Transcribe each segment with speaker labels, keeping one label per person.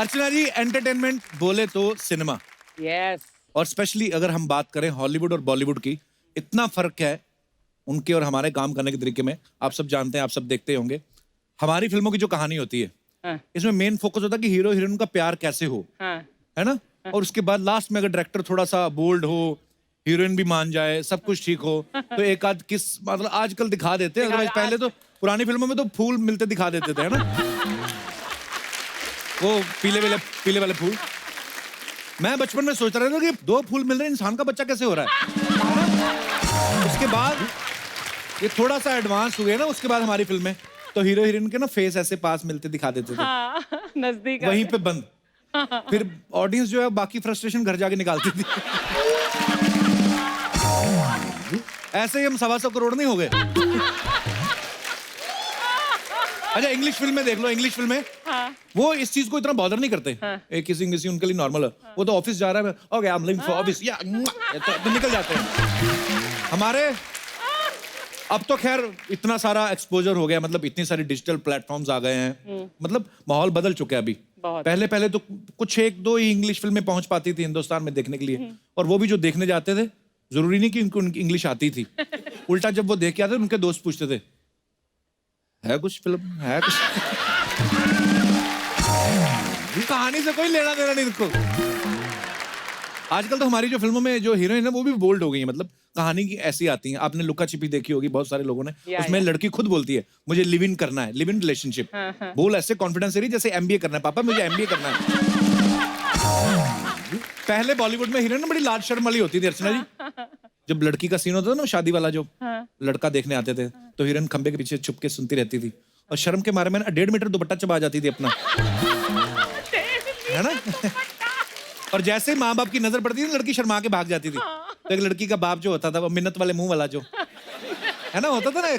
Speaker 1: अर्चना जी, entertainment बोले तो cinema,
Speaker 2: yes
Speaker 1: और स्पेशली अगर हम बात करें हॉलीवुड और बॉलीवुड की, इतना फर्क है उनके और हमारे काम करने के तरीके में। आप सब जानते हैं, आप सब देखते होंगे। हमारी फिल्मों की जो कहानी होती है,
Speaker 2: हाँ,
Speaker 1: इसमें मेन फोकस होता है कि हीरो हीरोइन का प्यार कैसे हो,
Speaker 2: हाँ,
Speaker 1: है ना। और उसके बाद लास्ट में अगर डायरेक्टर थोड़ा सा बोल्ड हो, हीरोइन भी मान जाए, सब कुछ ठीक हो, तो एक आध किस मतलब आजकल दिखा देते हैं। अदरवाइज पहले तो पुरानी फिल्मों में तो फूल मिलते दिखा देते थे, है ना, वो पीले वाले फूल। मैं बचपन में सोच रहा था कि 2 फूल मिल रहे हैं, इंसान का बच्चा कैसे हो रहा है। उसके बाद ये थोड़ा सा एडवांस हुए ना, उसके बाद हमारी फिल्में तो हीरो हीरोइन के ना फेस ऐसे पास मिलते दिखा देते थे,
Speaker 2: हाँ, नजदीक आ
Speaker 1: वहीं
Speaker 2: गए।
Speaker 1: पे बंद। फिर ऑडियंस जो है बाकी फ्रस्ट्रेशन घर जाके निकालती थी। ऐसे ही हम 125 करोड़ नहीं हो गए। अच्छा, इंग्लिश फिल्में देख लो, इंग्लिश फिल्में
Speaker 2: हाँ,
Speaker 1: वो इस चीज को इतना बॉदर नहीं करते।
Speaker 2: हाँ।
Speaker 1: एक किसिंग किसी उनके लिए नॉर्मल है। वो तो ऑफिस जा रहा है, okay I am living for office, या तो निकल जाते हैं। हमारे अब तो खैर इतना सारा एक्सपोजर हो गया, मतलब इतनी सारी डिजिटल प्लेटफॉर्म्स आ गए हैं, मतलब माहौल बदल चुका है अभी।
Speaker 2: बहुत।
Speaker 1: पहले पहले तो कुछ 1-2 ही इंग्लिश फिल्में पहुंच पाती थी हिंदुस्तान में देखने के लिए, और वो भी जो देखने जाते थे जरूरी नहीं कि उनको इंग्लिश आती थी। उल्टा जब वो देख के आते उनके दोस्त पूछते थे, है कुछ फिल्म है कुछ। कहानी से कोई लेना देना नहीं इनको। आजकल तो हमारी जो फिल्मों में जो हीरोइन है वो भी बोल्ड हो गई है, मतलब कहानी की ऐसी आती है। आपने लुका छिपी देखी होगी बहुत सारे लोगों ने, उसमें लड़की खुद बोलती है मुझे लिव इन करना है, लिव इन रिलेशनशिप। बोल ऐसे कॉन्फिडेंस से रही जैसे एमबीए करना है, पापा मुझे एमबीए करना है। पहले बॉलीवुड में हीरोइन बड़ी लाज शर्म वाली होती थी अर्चना जी। जब लड़की का सीन होता था ना शादी वाला, जो लड़का देखने आते थे, तो हीरोइन खंबे के पीछे छुप के सुनती रहती थी, और शर्म के मारे में 1.5 मीटर दुपट्टा चबा जाती थी अपना, है ना। और जैसे ही माँ बाप की नजर पड़ती थी लड़की शर्मा के भाग जाती थी। तो एक लड़की का बाप जो होता था, वो मिन्नत वाले मुंह वाला जो है ना होता था ना,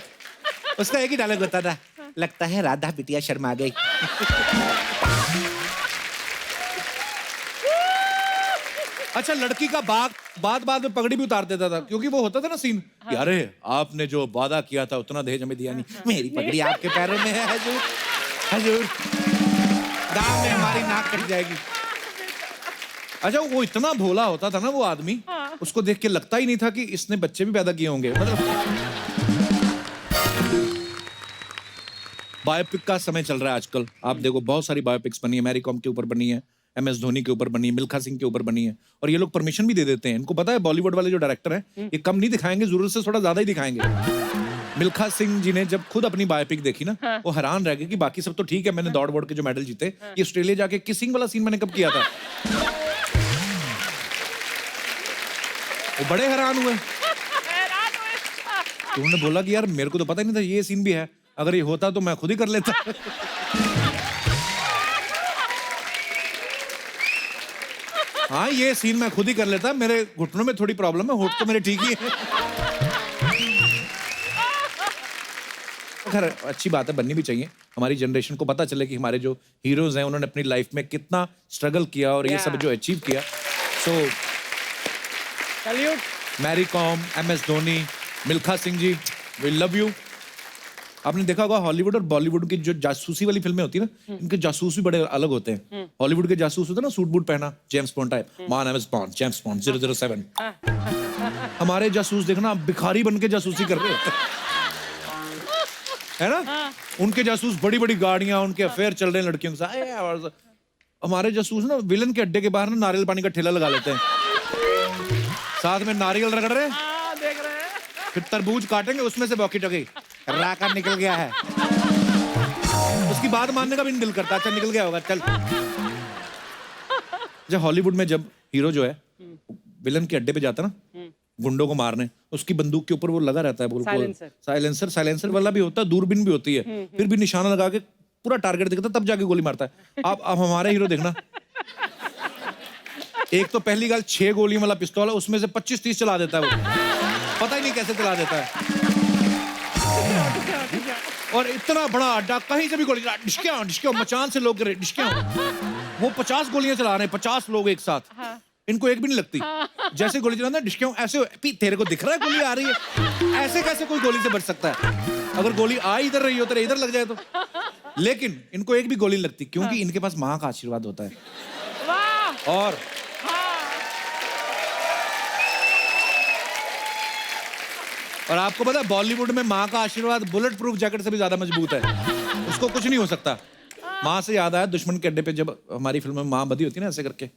Speaker 1: उसका एक ही डायलॉग होता था, लगता है राधा बिटिया शर्मा गई। अच्छा, लड़की का बाप बाद में पगड़ी भी उतार देता था, क्योंकि वो होता था ना सीन, अरे आपने जो वादा किया था उतना दहेज हमें दिया नहीं, मेरी पगड़ी आपके पैरों में है हजूर, हजूर गांव में हमारी नाक कट जाएगी। अच्छा, वो इतना भोला होता था ना वो आदमी, उसको देख के लगता ही नहीं था कि इसने बच्चे भी पैदा किए होंगे। मतलब बायोपिक का समय चल रहा है आजकल, आप देखो बहुत सारी बायोपिक्स बनी है, मैरी कॉम के ऊपर बनी है, MS धोनी के ऊपर बनी है, मिल्खा सिंह के ऊपर बनी है, और ये लोग परमिशन भी दे देते हैं। इनको पता है बॉलीवुड वाले जो डायरेक्टर हैं ये कम नहीं दिखाएंगे, जरूरत से थोड़ा ज्यादा ही दिखाएंगे। मिल्खा सिंह जी ने जब खुद अपनी बायोपिक देखी ना, वो हैरान रह गए कि बाकी सब तो ठीक है, मैंने दौड़ वोड़ के जो मेडल जीते, ये ऑस्ट्रेलिया जाके किसिंग वाला सीन मैंने कब किया था। वो बड़े हैरान हुए। तो उन्होंने बोला कि यार मेरे को तो पता ही नहीं था ये सीन भी है, अगर ये होता तो मैं खुद ही कर लेता। हाँ, ये सीन मैं खुद ही कर लेता, मेरे घुटनों में थोड़ी प्रॉब्लम है, होठ तो मेरे ठीक ही है। खैर अच्छी बात है, बननी भी चाहिए। हमारी जनरेशन को पता चले कि हमारे जो हीरोज हैं उन्होंने अपनी लाइफ में कितना स्ट्रगल किया और ये सब जो अचीव किया। So
Speaker 2: salute.
Speaker 1: Mary Kom, MS Dhoni, Milkha Singh ji, we love you. आपने देखा होगा हॉलीवुड और बॉलीवुड की जो जासूसी वाली फिल्में होती है ना, इनके जासूस भी बड़े अलग होते हैं। हॉलीवुड के जासूस होते हैं ना, सूट बूट पहना, James bond type, my name is bond, James bond 007। हमारे जासूस देखना भिखारी बन के जासूसी कर रहे होते हैं, है ना। उनके जासूस बड़ी बड़ी गाड़ियां, उनके अफेयर चल रहे हैं लड़कियों के साथ। और हमारे जासूस ना विलन के अड्डे के बाहर ना नारियल पानी का ठेला लगा लेते हैं, साथ में नारियल रगड़ रहे हैं,
Speaker 2: देख रहे हैं,
Speaker 1: फिर तरबूज काटेंगे, उसमें से वॉकी टॉकी राका निकल गया है, उसकी बात मानने का भी नहीं दिल करता। अच्छा निकल गया होगा, चल। जब हॉलीवुड में जब हीरो जो है विलन के अड्डे पे जाता ना गुंडों को मारने, उसकी बंदूक के ऊपर वो लगा रहता है साइलेंसर वाला भी होता है, दूरबीन भी होती है, फिर भी निशाना लगा के पूरा टारगेट दिखता, तब जाके गोली मारता है। आप हमारे हीरो देखना, एक तो पहली गल 6 गोलियों वाला पिस्तौल है, उसमें से 25-30 चला देता है वो, पता ही नहीं कैसे चला देता है। और इतना बड़ा अड्डा, कहीं से भी गोली चला, डिशक्या मचान से लोग गिरे, डिशक्या। वो 50 गोलियां चला रहे हैं, 50 लोग एक साथ, इनको एक भी नहीं लगती। जैसे गोली चलाना डिशक्या ऐसे, तेरे को दिख रहा है गोली आ रही है, ऐसे कैसे कोई गोली से बच सकता है। अगर गोली आ इधर रही हो तेरे इधर लग जाए तो लेकिन इनको एक भी गोली नहीं लगती क्योंकि इनके पास माँ का आशीर्वाद होता है।
Speaker 2: वाह
Speaker 1: और और आपको पता है बॉलीवुड में माँ का आशीर्वाद बुलेट प्रूफ जैकेट से भी ज्यादा मजबूत है, उसको कुछ नहीं हो सकता। माँ से याद आया, दुश्मन के अड्डे पे जब हमारी फिल्म में माँ बधी होती है ना ऐसे करके,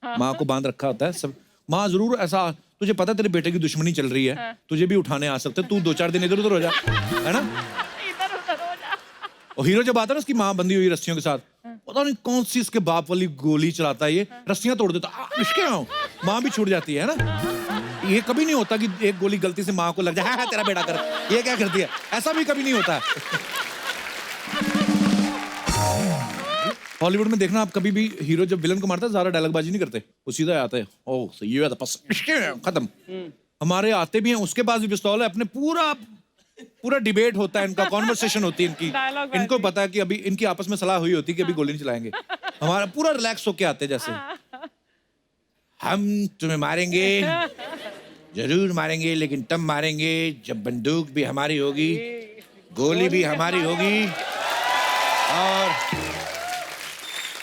Speaker 1: माँ को बांध रखा होता है सब, माँ जरूर ऐसा, तुझे पता है तेरे बेटे की दुश्मनी चल रही है, तुझे भी उठाने आ सकते, तू 2-4 दिन इधर उधर हो जा, है ना।
Speaker 2: इधर उधर हो जा।
Speaker 1: और हीरो जब आता है ना उसकी माँ बंधी हुई रस्सियों के साथ, पता नहीं कौन सी इसके बाप वाली गोली चलाता है, ये रस्सियां तोड़ देता है, माँ भी छूट जाती है ना। ये कभी नहीं होता कि एक गोली गलती से माँ को लग जाए, हाँ तेरा बेटा कर, ये क्या करती है, ऐसा भी कभी नहीं होता। हॉलीवुड में देखना आप, कभी भी हीरो जब विलन को मारता है ज्यादा डायलॉगबाजी नहीं करते, वो सीधा आते हैं, ओह सही है खत्म। हमारे आते भी हैं, उसके पास भी पिस्तौल है, अपने पूरा डिबेट होता है इनका, कॉन्वर्सेशन होती है इनकी, इनको पता है कि अभी इनकी आपस में सलाह हुई होती है कि अभी गोली नहीं चलाएंगे। हमारा पूरा रिलैक्स होके आते जैसे, हम तुम्हें मारेंगे, जरूर मारेंगे, लेकिन तब मारेंगे जब बंदूक भी हमारी होगी, गोली भी हमारी होगी और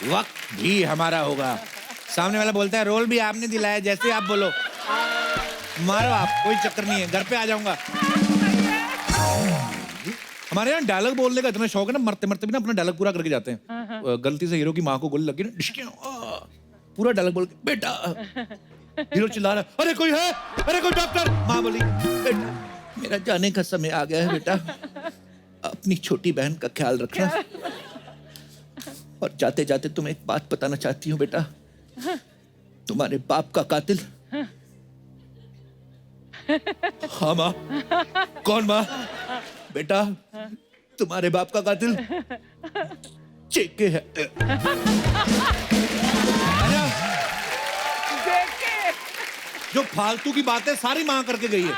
Speaker 1: वक्त भी हमारा होगा। सामने वाला बोलता है रोल भी आपने दिलाया, जैसे आप बोलो मारो आप, कोई चक्कर नहीं है, घर पे आ जाऊंगा। हमारे यहाँ डायलॉग बोलने का इतना शौक है ना, मरते मरते भी ना अपना डायलॉग पूरा करके जाते हैं। गलती से हीरो की माँ को गोली लगी ना, पूरा डायलॉग बोल के, बेटा, हीरो चिल्ला रहा है, अरे कोई है, अरे कोई डॉक्टर, माँ बोली, बेटा मेरा जाने का समय आ गया है बेटा, अपनी छोटी बहन का ख्याल रखना, और जाते जाते तुम्हें एक बात बताना चाहती हूँ बेटा, तुम्हारे बाप का कातिल। हाँ माँ। कौन माँ? बेटा तुम्हारे बाप का कातिल जेके है। जो फालतू की बातें सारी माँ करके गई है,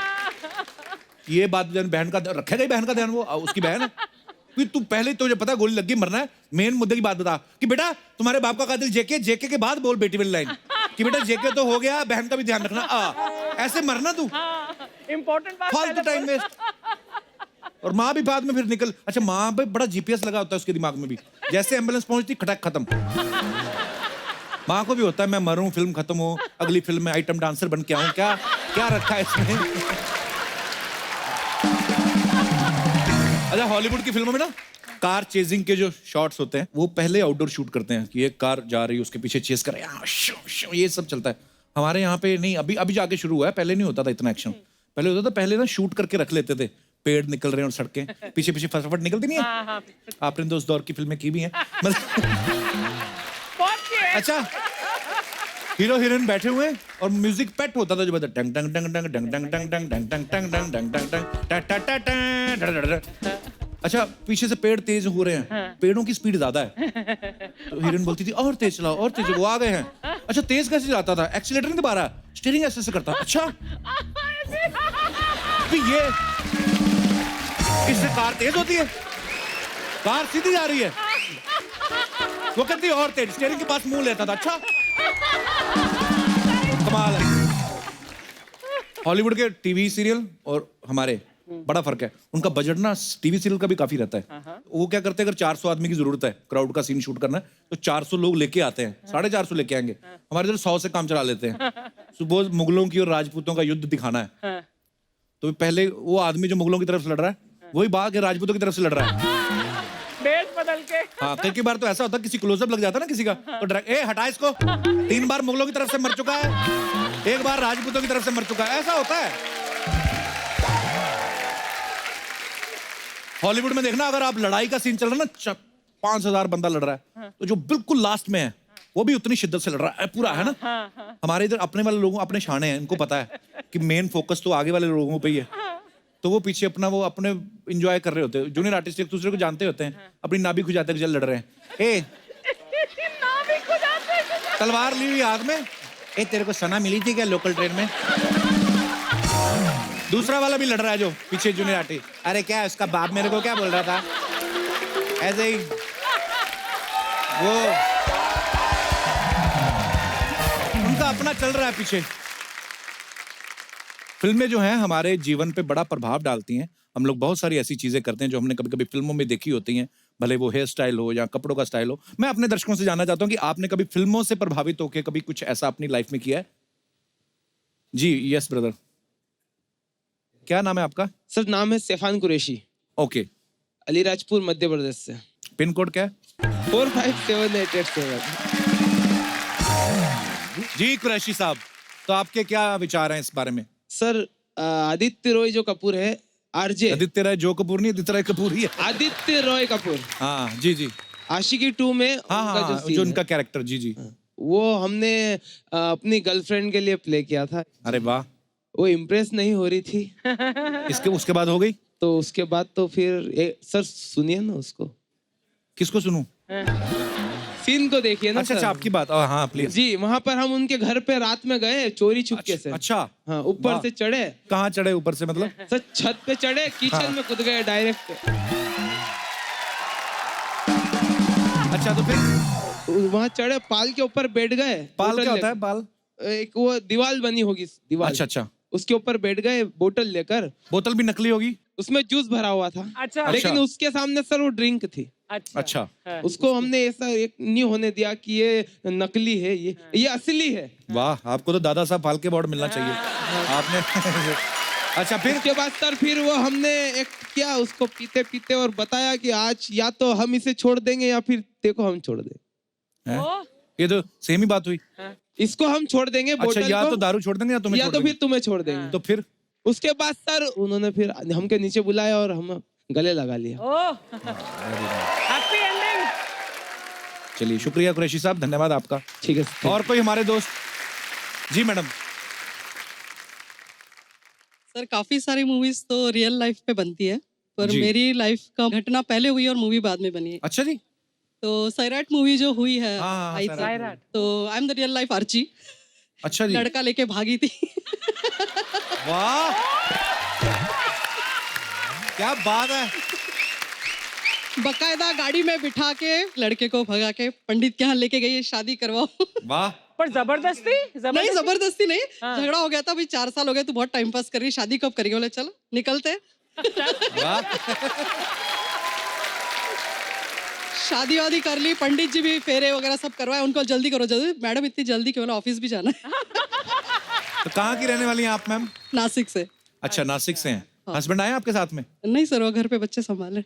Speaker 1: ये बात बहन का रखेगा, बहन का ध्यान, वो उसकी बहन है। तू पहले तुझे पता गोली लग गई, मरना है, मेन मुद्दे की बात बता कि बेटा तुम्हारे बाप का कातिल जेके, जेके के बाद बोल बेटी वाली लाइन कि बेटा जेके तो हो गया, बहन का भी ध्यान रखना। ऐसे मरना तू,
Speaker 2: इम्पोर्टेंट बात,
Speaker 1: फालतू टाइम वेस्ट। और माँ भी बाद में फिर निकल, अच्छा माँ पे बड़ा जीपीएस लगा होता है उसके दिमाग में भी, जैसे एम्बुलेंस पहुंचती खटक खत्म। माँ को भी होता है मैं मरूं, फिल्म खत्म हो, अगली फिल्म में आइटम डांसर बन के आऊं, क्या क्या रखा है इसमें। अच्छा हॉलीवुड की फिल्मों में ना कार चेजिंग के जो शॉट्स होते हैं वो पहले आउटडोर शूट करते हैं कि एक कार जा रही है उसके पीछे चेस कर रहा है, ये सब चलता है। हमारे यहाँ पे नहीं, अभी अभी जाके शुरू हुआ है, पहले नहीं होता था इतना एक्शन। पहले होता था, पहले ना शूट करके रख लेते थे, पेड़ निकल रहे हैं और सड़कें पीछे पीछे फटाफट निकलती नहीं है। आपने तो उस दौर की फिल्में की भी हैं। अच्छा हीरो हीरोइन बैठे हुए हैं और म्यूजिक पेट होता था जो बता टंग टंग टंग टंग टंग टंग टंग टंग टंग टंग टंग टंग टंग टंग टंग टा टा टा टा। अच्छा पीछे से पेड़ तेज हो रहे हैं, पेड़ों की स्पीड ज्यादा है, तो हीरोइन बोलती थी और तेज चलाओ और तेज, वो आ गए हैं। अच्छा तेज कैसे चलाता था, एक्सीलेटर नहीं दबा रहा, स्टीयरिंग ऐसे करता। अच्छा ये इससे कार तेज होती है, कार सीधी जा रही है, वो कहती है और तेज, स्टीयरिंग के पास मुंह लेता था। अच्छा कमाल है। हॉलीवुड के टीवी सीरियल और हमारे बड़ा फर्क है, उनका बजट ना टीवी सीरियल का भी काफी रहता है। वो क्या करते हैं, अगर 400 आदमी की जरूरत है क्राउड का सीन शूट करना है तो 400 लोग लेके आते हैं, 450 लेके आएंगे। हमारे इधर 100 से काम चला लेते हैं। सुबह मुगलों की और राजपूतों का युद्ध दिखाना है तो पहले वो आदमी जो मुगलों की तरफ से लड़ रहा है वही भाग के राजपूतों की तरफ से लड़ रहा है।
Speaker 2: बेस बदल के।
Speaker 1: हाँ कई बार तो ऐसा होता है किसी क्लोजअप लग जाता है ना किसी का, तो ए हटा इसको, 3 बार मुगलों की तरफ से मर चुका है, 1 बार राजपूतों की तरफ से मर चुका है, ऐसा होता है। हॉलीवुड में देखना, अगर आप लड़ाई का सीन चल रहा है ना, 5000 बंदा लड़ रहा है तो जो बिल्कुल लास्ट में है वो भी उतनी शिद्दत से लड़ रहा है पूरा, है ना। हमारे इधर अपने वाले लोगों अपने शाने हैं, इनको पता है कि मेन फोकस तो आगे वाले लोगों पे ही है, तो वो पीछे अपना वो अपने एंजॉय कर रहे होते हैं। जूनियर आर्टिस्ट एक दूसरे को जानते होते हैं, अपनी नाभि खुजाते चल लड़ रहे हैं। ए तलवार ली हुई हाथ में, ए तेरे को सना मिली थी क्या लोकल ट्रेन में। दूसरा वाला भी लड़ रहा है जो पीछे जूनियर आर्टिस्ट, अरे क्या उसका बाप मेरे को क्या बोल रहा था, ऐसे ही वो उनका अपना चल रहा है पीछे। फिल्में जो हैं हमारे जीवन पे बड़ा प्रभाव डालती हैं। हम लोग बहुत सारी ऐसी चीजें करते हैं जो हमने कभी कभी फिल्मों में देखी होती हैं, भले वो हेयर स्टाइल हो या कपड़ों का स्टाइल हो। मैं अपने दर्शकों से जानना चाहता हूँ कि आपने कभी फिल्मों से प्रभावित होकर कभी कुछ ऐसा अपनी लाइफ में किया है? जी यस ब्रदर। क्या नाम है आपका?
Speaker 3: सर नाम है स्टेफान कुरैशी,
Speaker 1: ओके।
Speaker 3: अलीराजपुर मध्य प्रदेश से।
Speaker 1: पिन कोड क्या है?
Speaker 3: 457887।
Speaker 1: जी कुरैशी साहब, तो आपके क्या विचार हैं इस बारे में?
Speaker 3: सर आदित्य रॉय जो कपूर है, आरजे
Speaker 1: आदित्य राय जो कपूर नहीं, आदित्य राय कपूर ही है।
Speaker 3: आदित्य रॉय कपूर,
Speaker 1: हाँ जी जी।
Speaker 3: आशिकी 2 में
Speaker 1: हाँ
Speaker 3: उनका
Speaker 1: हाँ,
Speaker 3: scene
Speaker 1: जो
Speaker 3: है,
Speaker 1: उनका कैरेक्टर, जी जी।
Speaker 3: वो हमने अपनी गर्लफ्रेंड के लिए प्ले किया था।
Speaker 1: अरे वाह।
Speaker 3: वो इम्प्रेस नहीं हो रही थी,
Speaker 1: इसके उसके बाद हो गई?
Speaker 3: तो उसके बाद तो फिर सर सुनिए ना उसको,
Speaker 1: किसको सुनूं?
Speaker 3: सीन को देखिए ना
Speaker 1: अच्छा
Speaker 3: सर।
Speaker 1: अच्छा, आपकी बात, हाँ प्लीज।
Speaker 3: जी, वहां पर हम उनके घर पे रात में गए चोरी छुपके से।
Speaker 1: अच्छा।
Speaker 3: हाँ, ऊपर
Speaker 1: वाह।
Speaker 3: से चढ़े।
Speaker 1: कहाँ चढ़े ऊपर से मतलब?
Speaker 3: सर छत पे चढ़े, किचन
Speaker 1: हाँ।
Speaker 3: में कूद गए डायरेक्ट।
Speaker 1: अच्छा तो फिर
Speaker 3: वहां चढ़े, पाल के ऊपर बैठ गए।
Speaker 1: पाल
Speaker 3: बोतल
Speaker 1: क्या होता है?
Speaker 3: लेकर।
Speaker 1: पाल?
Speaker 3: एक वो दीवार बनी होगी, दीवार।
Speaker 1: अच्छा अच्छा।
Speaker 3: उसके ऊपर बैठ गए बोतल लेकर।
Speaker 1: बोतल भी नकली होगी?
Speaker 3: उसमें जूस भरा हुआ था।
Speaker 2: अच्छा।
Speaker 3: लेकिन
Speaker 1: अच्छा।
Speaker 3: उसके सामने सर वो ड्रिंक थी।
Speaker 1: अच्छा।
Speaker 2: हाँ।
Speaker 3: उसको हमने ऐसा एक नहीं होने दिया कि ये नकली है, ये असली है।
Speaker 1: वाह, आपको तो दादा साहब फाल्के अवार्ड मिलना चाहिए। आपने अच्छा फिर?
Speaker 3: उसके बाद सर फिर वो हमने एक किया उसको पीते पीते और बताया कि आज या तो हम इसे छोड़ देंगे या फिर देखो हम छोड़ देंगे।
Speaker 1: हैं?
Speaker 2: ओ,
Speaker 1: ये तो सेम ही बात हुई।
Speaker 3: इसको हम छोड़ देंगे
Speaker 1: अच्छा,
Speaker 3: बोतल
Speaker 1: या
Speaker 3: को,
Speaker 1: तो दारू छोड़ देंगे या तुम्हें
Speaker 3: या
Speaker 1: छोड़
Speaker 3: तो
Speaker 1: देंगे।
Speaker 3: फिर तुम्हें छोड़ देंगे।
Speaker 1: तो फिर?
Speaker 3: उसके बाद सर उन्होंने फिर हमके नीचे बुलाया और हम गले लगा लिया।
Speaker 2: ओ, हैप्पी एंडिंग।
Speaker 1: चलिए शुक्रिया कुरैशी साहब, धन्यवाद आपका।
Speaker 3: ठीक है सर।
Speaker 1: और कोई हमारे दोस्त? जी मैडम।
Speaker 4: सर काफी सारी मूवीज तो रियल लाइफ पे बनती है, पर
Speaker 1: जी।
Speaker 4: मेरी लाइफ का घटना पहले हुई और मूवी बाद में बनी है।
Speaker 1: अच्छा जी।
Speaker 4: तो सैराट मूवी जो हुई है,
Speaker 1: हाँ,
Speaker 4: आई थी,
Speaker 2: सैराट।
Speaker 4: तो I am the real life Archi.
Speaker 1: अच्छा जी।
Speaker 4: लड़का लेके भागी थी।
Speaker 1: वाह, क्या बात है।
Speaker 4: बकायदा गाड़ी में बिठा के लड़के को भगा के पंडित के यहाँ लेके गई, शादी करवाओ।
Speaker 1: वाह।
Speaker 2: पर जबरदस्ती
Speaker 4: नहीं जबरदस्ती नहीं,
Speaker 2: हाँ।
Speaker 4: झगड़ा हो गया था, भाई 4 साल हो गए, तू बहुत टाइम पास कर रही है, शादी कब करेगी? बोले चलो निकलते हैं।
Speaker 1: वाह।
Speaker 4: शादी वादी कर ली, पंडित जी भी फेरे वगैरह सब करवाए, उनको जल्दी करो जल्दी। मैडम इतनी जल्दी क्यों, बोला ऑफिस भी जाना है।
Speaker 1: तो कहाँ की रहने वाली हैं आप मैम?
Speaker 4: नासिक से।
Speaker 1: अच्छा, नासिक से हैं। हस्बैंड आए आपके साथ में?
Speaker 4: नहीं सर, वो घर पे बच्चे संभाले।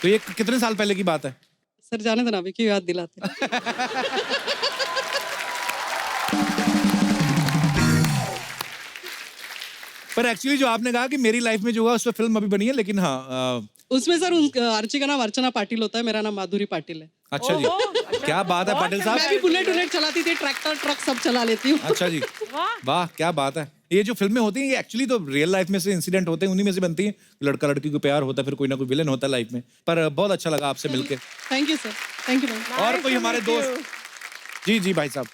Speaker 1: तो ये कितने साल पहले की बात है?
Speaker 4: सर जाने देना, अभी क्यों याद दिलाते हैं?
Speaker 1: पर एक्चुअली जो आपने कहा कि मेरी लाइफ में जो हुआ उस पर फिल्म अभी बनी है, लेकिन हाँ
Speaker 4: उसमें सर आर्ची का नाम अर्चना पाटिल होता है, मेरा नाम माधुरी पाटिल है।
Speaker 1: अच्छा जी। क्या बात है पाटिल
Speaker 4: मैं
Speaker 1: साहब।
Speaker 4: भी बुलेट उलेट चलाती थी, ट्रैक्टर ट्रक सब चला लेती हूँ।
Speaker 1: अच्छा जी। वाह, क्या बात है। ये जो फिल्में होती हैं ये एक्चुअली तो रियल लाइफ में से इंसिडेंट होते हैं, उन्हीं में से बनती हैं। लड़का लड़की को प्यार होता है, फिर कोई ना कोई विलन होता है लाइफ में। पर बहुत अच्छा लगा आपसे मिलके।
Speaker 4: Thank you sir, thank you ma'am.
Speaker 1: और कोई हमारे दोस्त? जी जी भाई साहब,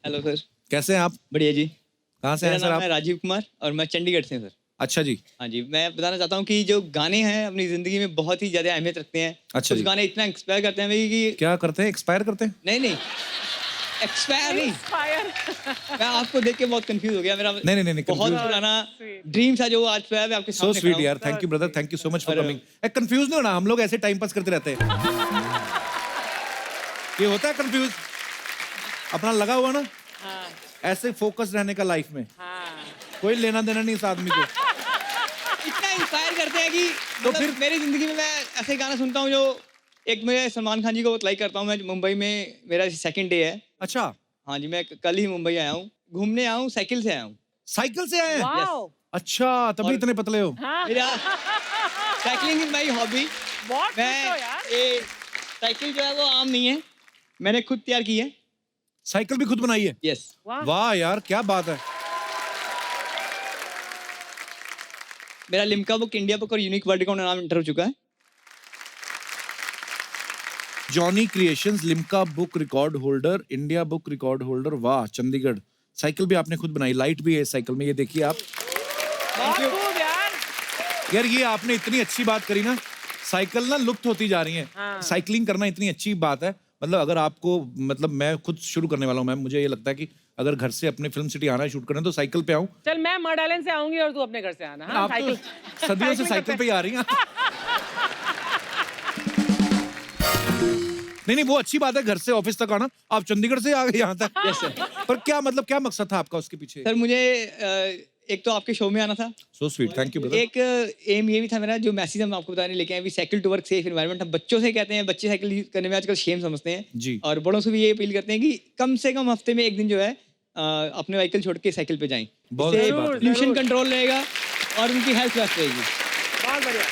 Speaker 5: हेलो सर।
Speaker 1: कैसे हैं आप?
Speaker 5: बढ़िया जी।
Speaker 1: कहाँ से हैं
Speaker 5: मेरा
Speaker 1: सर
Speaker 5: नाम
Speaker 1: आप?
Speaker 5: है राजीव कुमार और मैं चंडीगढ़ से हूँ सर।
Speaker 1: अच्छा जी।
Speaker 5: हाँ जी, मैं बताना चाहता हूँ कि जो गाने हैं अपनी जिंदगी में बहुत ही ज्यादा अहमियत रखते हैं।
Speaker 1: अच्छा
Speaker 5: कुछ
Speaker 1: जी।
Speaker 5: गाने इतना एक्सपायर करते हैं मेरी कि
Speaker 1: क्या करते हैं? एक्सपायर करते हैं?
Speaker 5: नहीं एक्सपायर नहीं।
Speaker 2: फायर।
Speaker 5: मैं आपको देख के बहुत कंफ्यूज हो गया। मेरा
Speaker 1: नहीं,
Speaker 5: बहुत
Speaker 1: confused।
Speaker 5: पुराना ड्रीम था जो आज जो है मैं आपके
Speaker 1: सो
Speaker 5: सामने
Speaker 1: स्वीट
Speaker 5: खड़ा
Speaker 1: यार, thank you brother, thank you so much for
Speaker 5: अरे।
Speaker 1: कमिंग। कंफ्यूज नहीं होना, हम लोग ऐसे टाइम पास करते रहते हैं। ये होता है कंफ्यूज, अपना लगा हुआ ना,
Speaker 2: हाँ,
Speaker 1: ऐसे फोकस रहने का लाइफ में,
Speaker 2: हाँ।
Speaker 1: कोई लेना देना नहीं इस आदमी को।
Speaker 5: हूँ। इतना इंस्पायर करते हैं कि
Speaker 1: तो
Speaker 5: मतलब
Speaker 1: फिर-
Speaker 5: मेरी जिंदगी में मैं ऐसे गाना सुनता हूँ जो एक मैं सलमान खान जी को बहुत लाइक करता हूँ। मैं मुंबई में, मेरा सेकंड डे है।
Speaker 1: अच्छा,
Speaker 5: हाँ जी, मैं कल ही मुंबई आया हूँ, घूमने आया हूँ, साइकिल से आया हूँ।
Speaker 1: साइकिल से आए हैं?
Speaker 2: वाओ।
Speaker 1: अच्छा, तभी
Speaker 5: और-
Speaker 1: इतने पतले हो।
Speaker 2: हाँ,
Speaker 5: मेरा साइकिलिंग इज माई हॉबी।
Speaker 2: बहुत खुश हो
Speaker 5: मैं
Speaker 2: यार।
Speaker 5: ये साइकिल जो है वो आम नहीं है, मैंने खुद तैयार की है।
Speaker 1: साइकिल भी खुद बनाई है?
Speaker 5: यस।
Speaker 2: वाह।
Speaker 1: वाह यार, क्या बात है।
Speaker 5: मेरा लिम्का बुक, इंडिया बुक और यूनिक वर्ल्ड रिकॉर्ड नाम इंटर हो चुका है।
Speaker 1: Johnny creations Limca book record holder, India book record holder. वाह, चंडीगढ़। साइकिल भी आपने खुद बनाई, लाइट भी है इस साइकिल में, ये देखिए आप।
Speaker 2: बहुत खूब यार।
Speaker 1: यार ये आपने इतनी अच्छी बात करी ना, साइकिल ना लुप्त होती जा रही है।
Speaker 2: हाँ।
Speaker 1: साइकिलिंग करना इतनी अच्छी बात है। मतलब अगर आपको, मतलब मैं खुद शुरू करने वाला हूँ मैम, मुझे ये लगता है कि अगर घर से अपने फिल्म सिटी आना है शूट करना तो साइकिल पे आऊं।
Speaker 2: चल मैं मॉडलन से आऊंगी और तू अपने घर से आना। हाँ,
Speaker 1: आप तो सदियों से साइकिल पे ही आ रही हैं। नहीं वो अच्छी बात है, घर से ऑफिस तक आना। आप चंडीगढ़ से आ गए यहाँ तक।
Speaker 5: Yes sir.
Speaker 1: पर क्या मतलब, क्या मकसद था आपका उसके पीछे?
Speaker 5: सर मुझे एक तो आपके शो में आना था।
Speaker 1: So sweet, thank you brother.
Speaker 5: एक एम ये भी था मेरा, जो मैसेज हम आपको बताने लेके आए, we cycle to work safe environment. हम बच्चों से कहते हैं, बच्चे साइकिल यूज करने में आजकल शेम समझते हैं
Speaker 1: जी।
Speaker 5: और बड़ों से भी ये अपील करते हैं कि कम से कम हफ्ते में एक दिन जो है अपने व्हीकल छोड़ के साइकिल पे जाएं।
Speaker 1: बहुत
Speaker 5: इससे
Speaker 1: अच्छी बात है।
Speaker 5: पोल्यूशन कंट्रोल रहेगा और उनकी हेल्थ बेस्ट रहेगी।
Speaker 2: बहुत बढ़िया।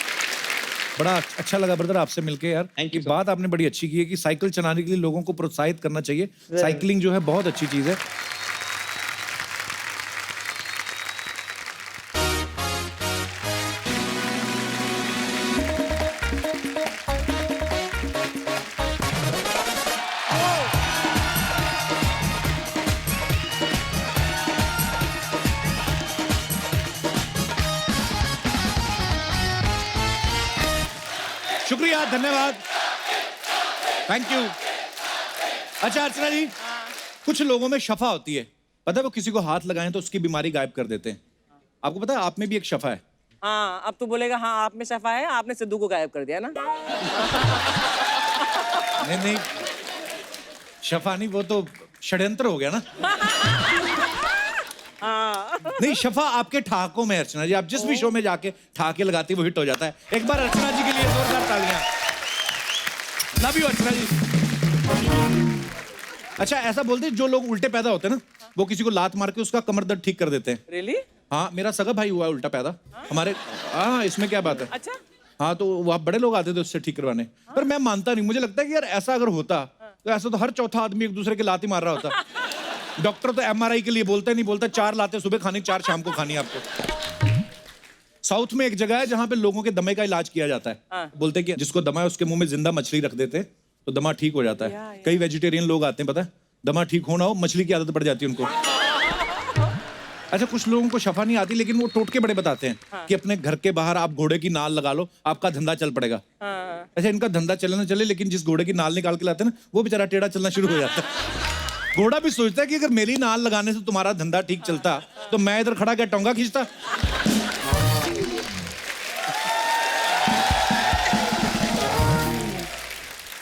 Speaker 1: बड़ा अच्छा लगा ब्रदर आपसे मिलके यार।
Speaker 5: Thank you, sir.
Speaker 1: बात आपने बड़ी अच्छी की है कि साइकिल चलाने के लिए लोगों को प्रोत्साहित करना चाहिए। साइकिलिंग जो है बहुत अच्छी चीज है। शुक्रिया, धन्यवाद, थैंक यू। अच्छा अर्चना जी, कुछ लोगों में शफा होती है, पता है वो किसी को हाथ लगाएं तो उसकी बीमारी गायब कर देते हैं। आपको पता है आप में भी एक शफा है।
Speaker 6: हाँ, अब तू बोलेगा हाँ आप में शफा है, आपने सिद्धू को गायब कर दिया ना।
Speaker 1: नहीं शफा नहीं, वो तो षड्यंत्र हो गया ना। नहीं शफा आपके ठहाकों में। अर्चना जी आप जिस भी शो में जाके ठहाके लगाती वो हिट हो जाता है। एक बार अर्चना जी के लिए जोरदार तालियां। लव यू अर्चना जी। अच्छा ऐसा बोलते हैं जो लोग उल्टे पैदा होते हैं ना, वो किसी को लात मार के उसका कमर दर्द ठीक कर देते हैं।
Speaker 6: रियली?
Speaker 1: हाँ मेरा सगा भाई हुआ है उल्टा पैदा हमारे। हाँ इसमें क्या बात है।
Speaker 6: अच्छा।
Speaker 1: हाँ तो वहाँ बड़े लोग आते थे उससे ठीक करवाने। पर मैं मानता नहीं, मुझे लगता है कि यार ऐसा अगर होता तो ऐसा तो हर चौथा आदमी एक दूसरे के लात ही मार रहा होता। डॉक्टर तो एमआरआई के लिए बोलता नहीं, बोलता 4 लाते सुबह खानी 4 शाम को खानी आपको। साउथ में एक जगह है जहाँ पे लोगों के दमे का इलाज किया जाता है।
Speaker 6: हाँ।
Speaker 1: बोलते हैं कि जिसको दमा है उसके मुंह में जिंदा मछली रख देते हैं तो दमा ठीक हो जाता है। कई वेजिटेरियन लोग आते हैं, पता है दमा ठीक होना हो मछली की आदत पड़ जाती है उनको। अच्छा कुछ लोगों को शफा नहीं आती लेकिन वो टोटके बड़े बताते हैं। हाँ। कि अपने घर के बाहर आप घोड़े की नाल लगा लो, आपका धंधा चल पड़ेगा। हाँ। अच्छा इनका धंधा चले ना चले, लेकिन जिस घोड़े की नाल निकाल के लाते हैं ना वो बेचारा टेढ़ा चलना शुरू हो जाता है। घोड़ा भी सोचता है कि अगर मेरी नाल लगाने से तुम्हारा धंधा ठीक चलता तो मैं इधर खड़ा क्या टोंगा खींचता।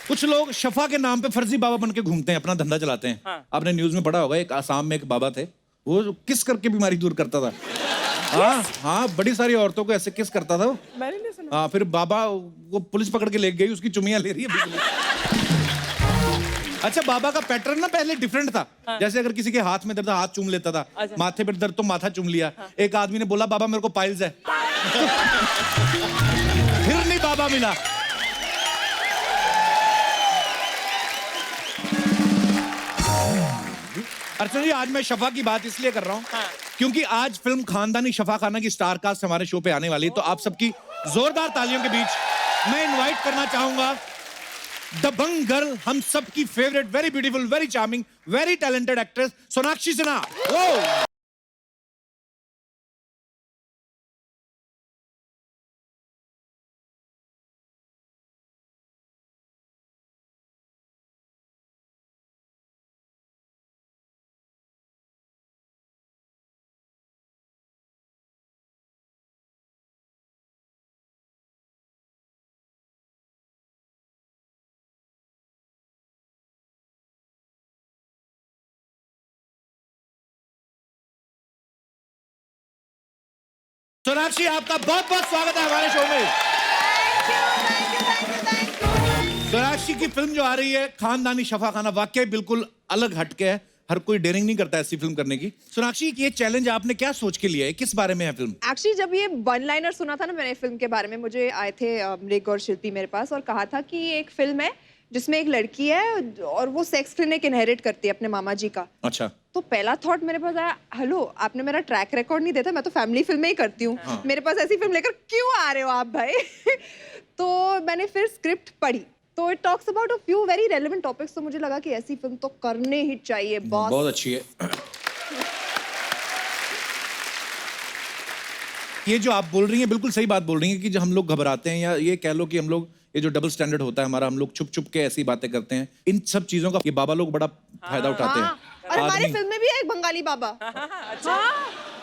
Speaker 1: कुछ लोग शफा के नाम पे फर्जी बाबा बन के घूमते हैं, अपना धंधा चलाते हैं। हाँ। आपने न्यूज में पढ़ा होगा एक आसाम में एक बाबा थे, वो किस करके बीमारी दूर करता था। हाँ हाँ बड़ी सारी औरतों को ऐसे किस करता था वो।
Speaker 6: मैंने नहीं सुना।
Speaker 1: हाँ फिर बाबा वो पुलिस पकड़ के ले गई, उसकी चुमियां ले रही है। अच्छा बाबा का पैटर्न ना पहले डिफरेंट था। हाँ। जैसे अगर किसी के हाथ में दर्द हाथ चूम लेता था। अच्छा। माथे पे दर्द तो माथा चूम लिया। हाँ। एक आदमी ने बोला बाबा मेरे को पाइल्स है। फिर नहीं बाबा मिला। अर्चना जी आज मैं शफा की बात इसलिए कर रहा हूँ। हाँ। क्योंकि आज फिल्म खानदानी शफा खाना की स्टार कास्ट हमारे शो पे आने वाली है, तो आप सबकी जोरदार तालियों के बीच मैं इनवाइट करना चाहूंगा दबंग गर्ल, हम सबकी favourite, very beautiful, very charming, very talented actress Sonakshi Sinha. Sonakshi आपका बहुत बहुत स्वागत है हमारे शो में। सोनाक्षी की फिल्म जो आ रही है खानदानी शफा खाना, वाकई बिल्कुल अलग हटके है। हर कोई डेयरिंग नहीं करता ऐसी फिल्म करने की। सोनाक्षी ये चैलेंज आपने क्या सोच के लिया है, किस बारे में है फिल्म?
Speaker 7: एक्चुअली जब ये वन लाइनर सुना था ना मैंने फिल्म के बारे में, मुझे आए थे मृग और शिल्पी मेरे पास और कहा था कि ये एक फिल्म है जिसमें एक लड़की है और वो सेक्स क्लिनिक इनहेरिट करती है अपने मामा जी का।
Speaker 1: अच्छा।
Speaker 7: तो पहला थॉट मेरे पास आया, हेलो आपने मेरा ट्रैक रिकॉर्ड नहीं देता, मैं तो फैमिली फिल्में ही करती हूँ। हाँ। मेरे पास ऐसी फिल्म लेकर क्यों आ रहे हो आप भाई। तो मैंने फिर स्क्रिप्ट पढ़ी तो it talks about a few very relevant topics, तो मुझे लगा कि ऐसी फिल्म तो करने ही चाहिए।
Speaker 1: बहुत अच्छी है। ये जो आप बोल रही हैं बिल्कुल सही बात बोल रही हैं कि जब हम लोग घबराते हैं या ये कह लो कि हम लोग ये जो डबल स्टैंडर्ड होता है हमारा, हम लोग छुप छुप के ऐसी बातें करते हैं, इन सब चीजों का ये बाबा लोग बड़ा फायदा उठाते हैं।
Speaker 7: और हमारी
Speaker 1: आदमी।
Speaker 7: फिल्म में भी है एक बंगाली बाबा।
Speaker 6: अच्छा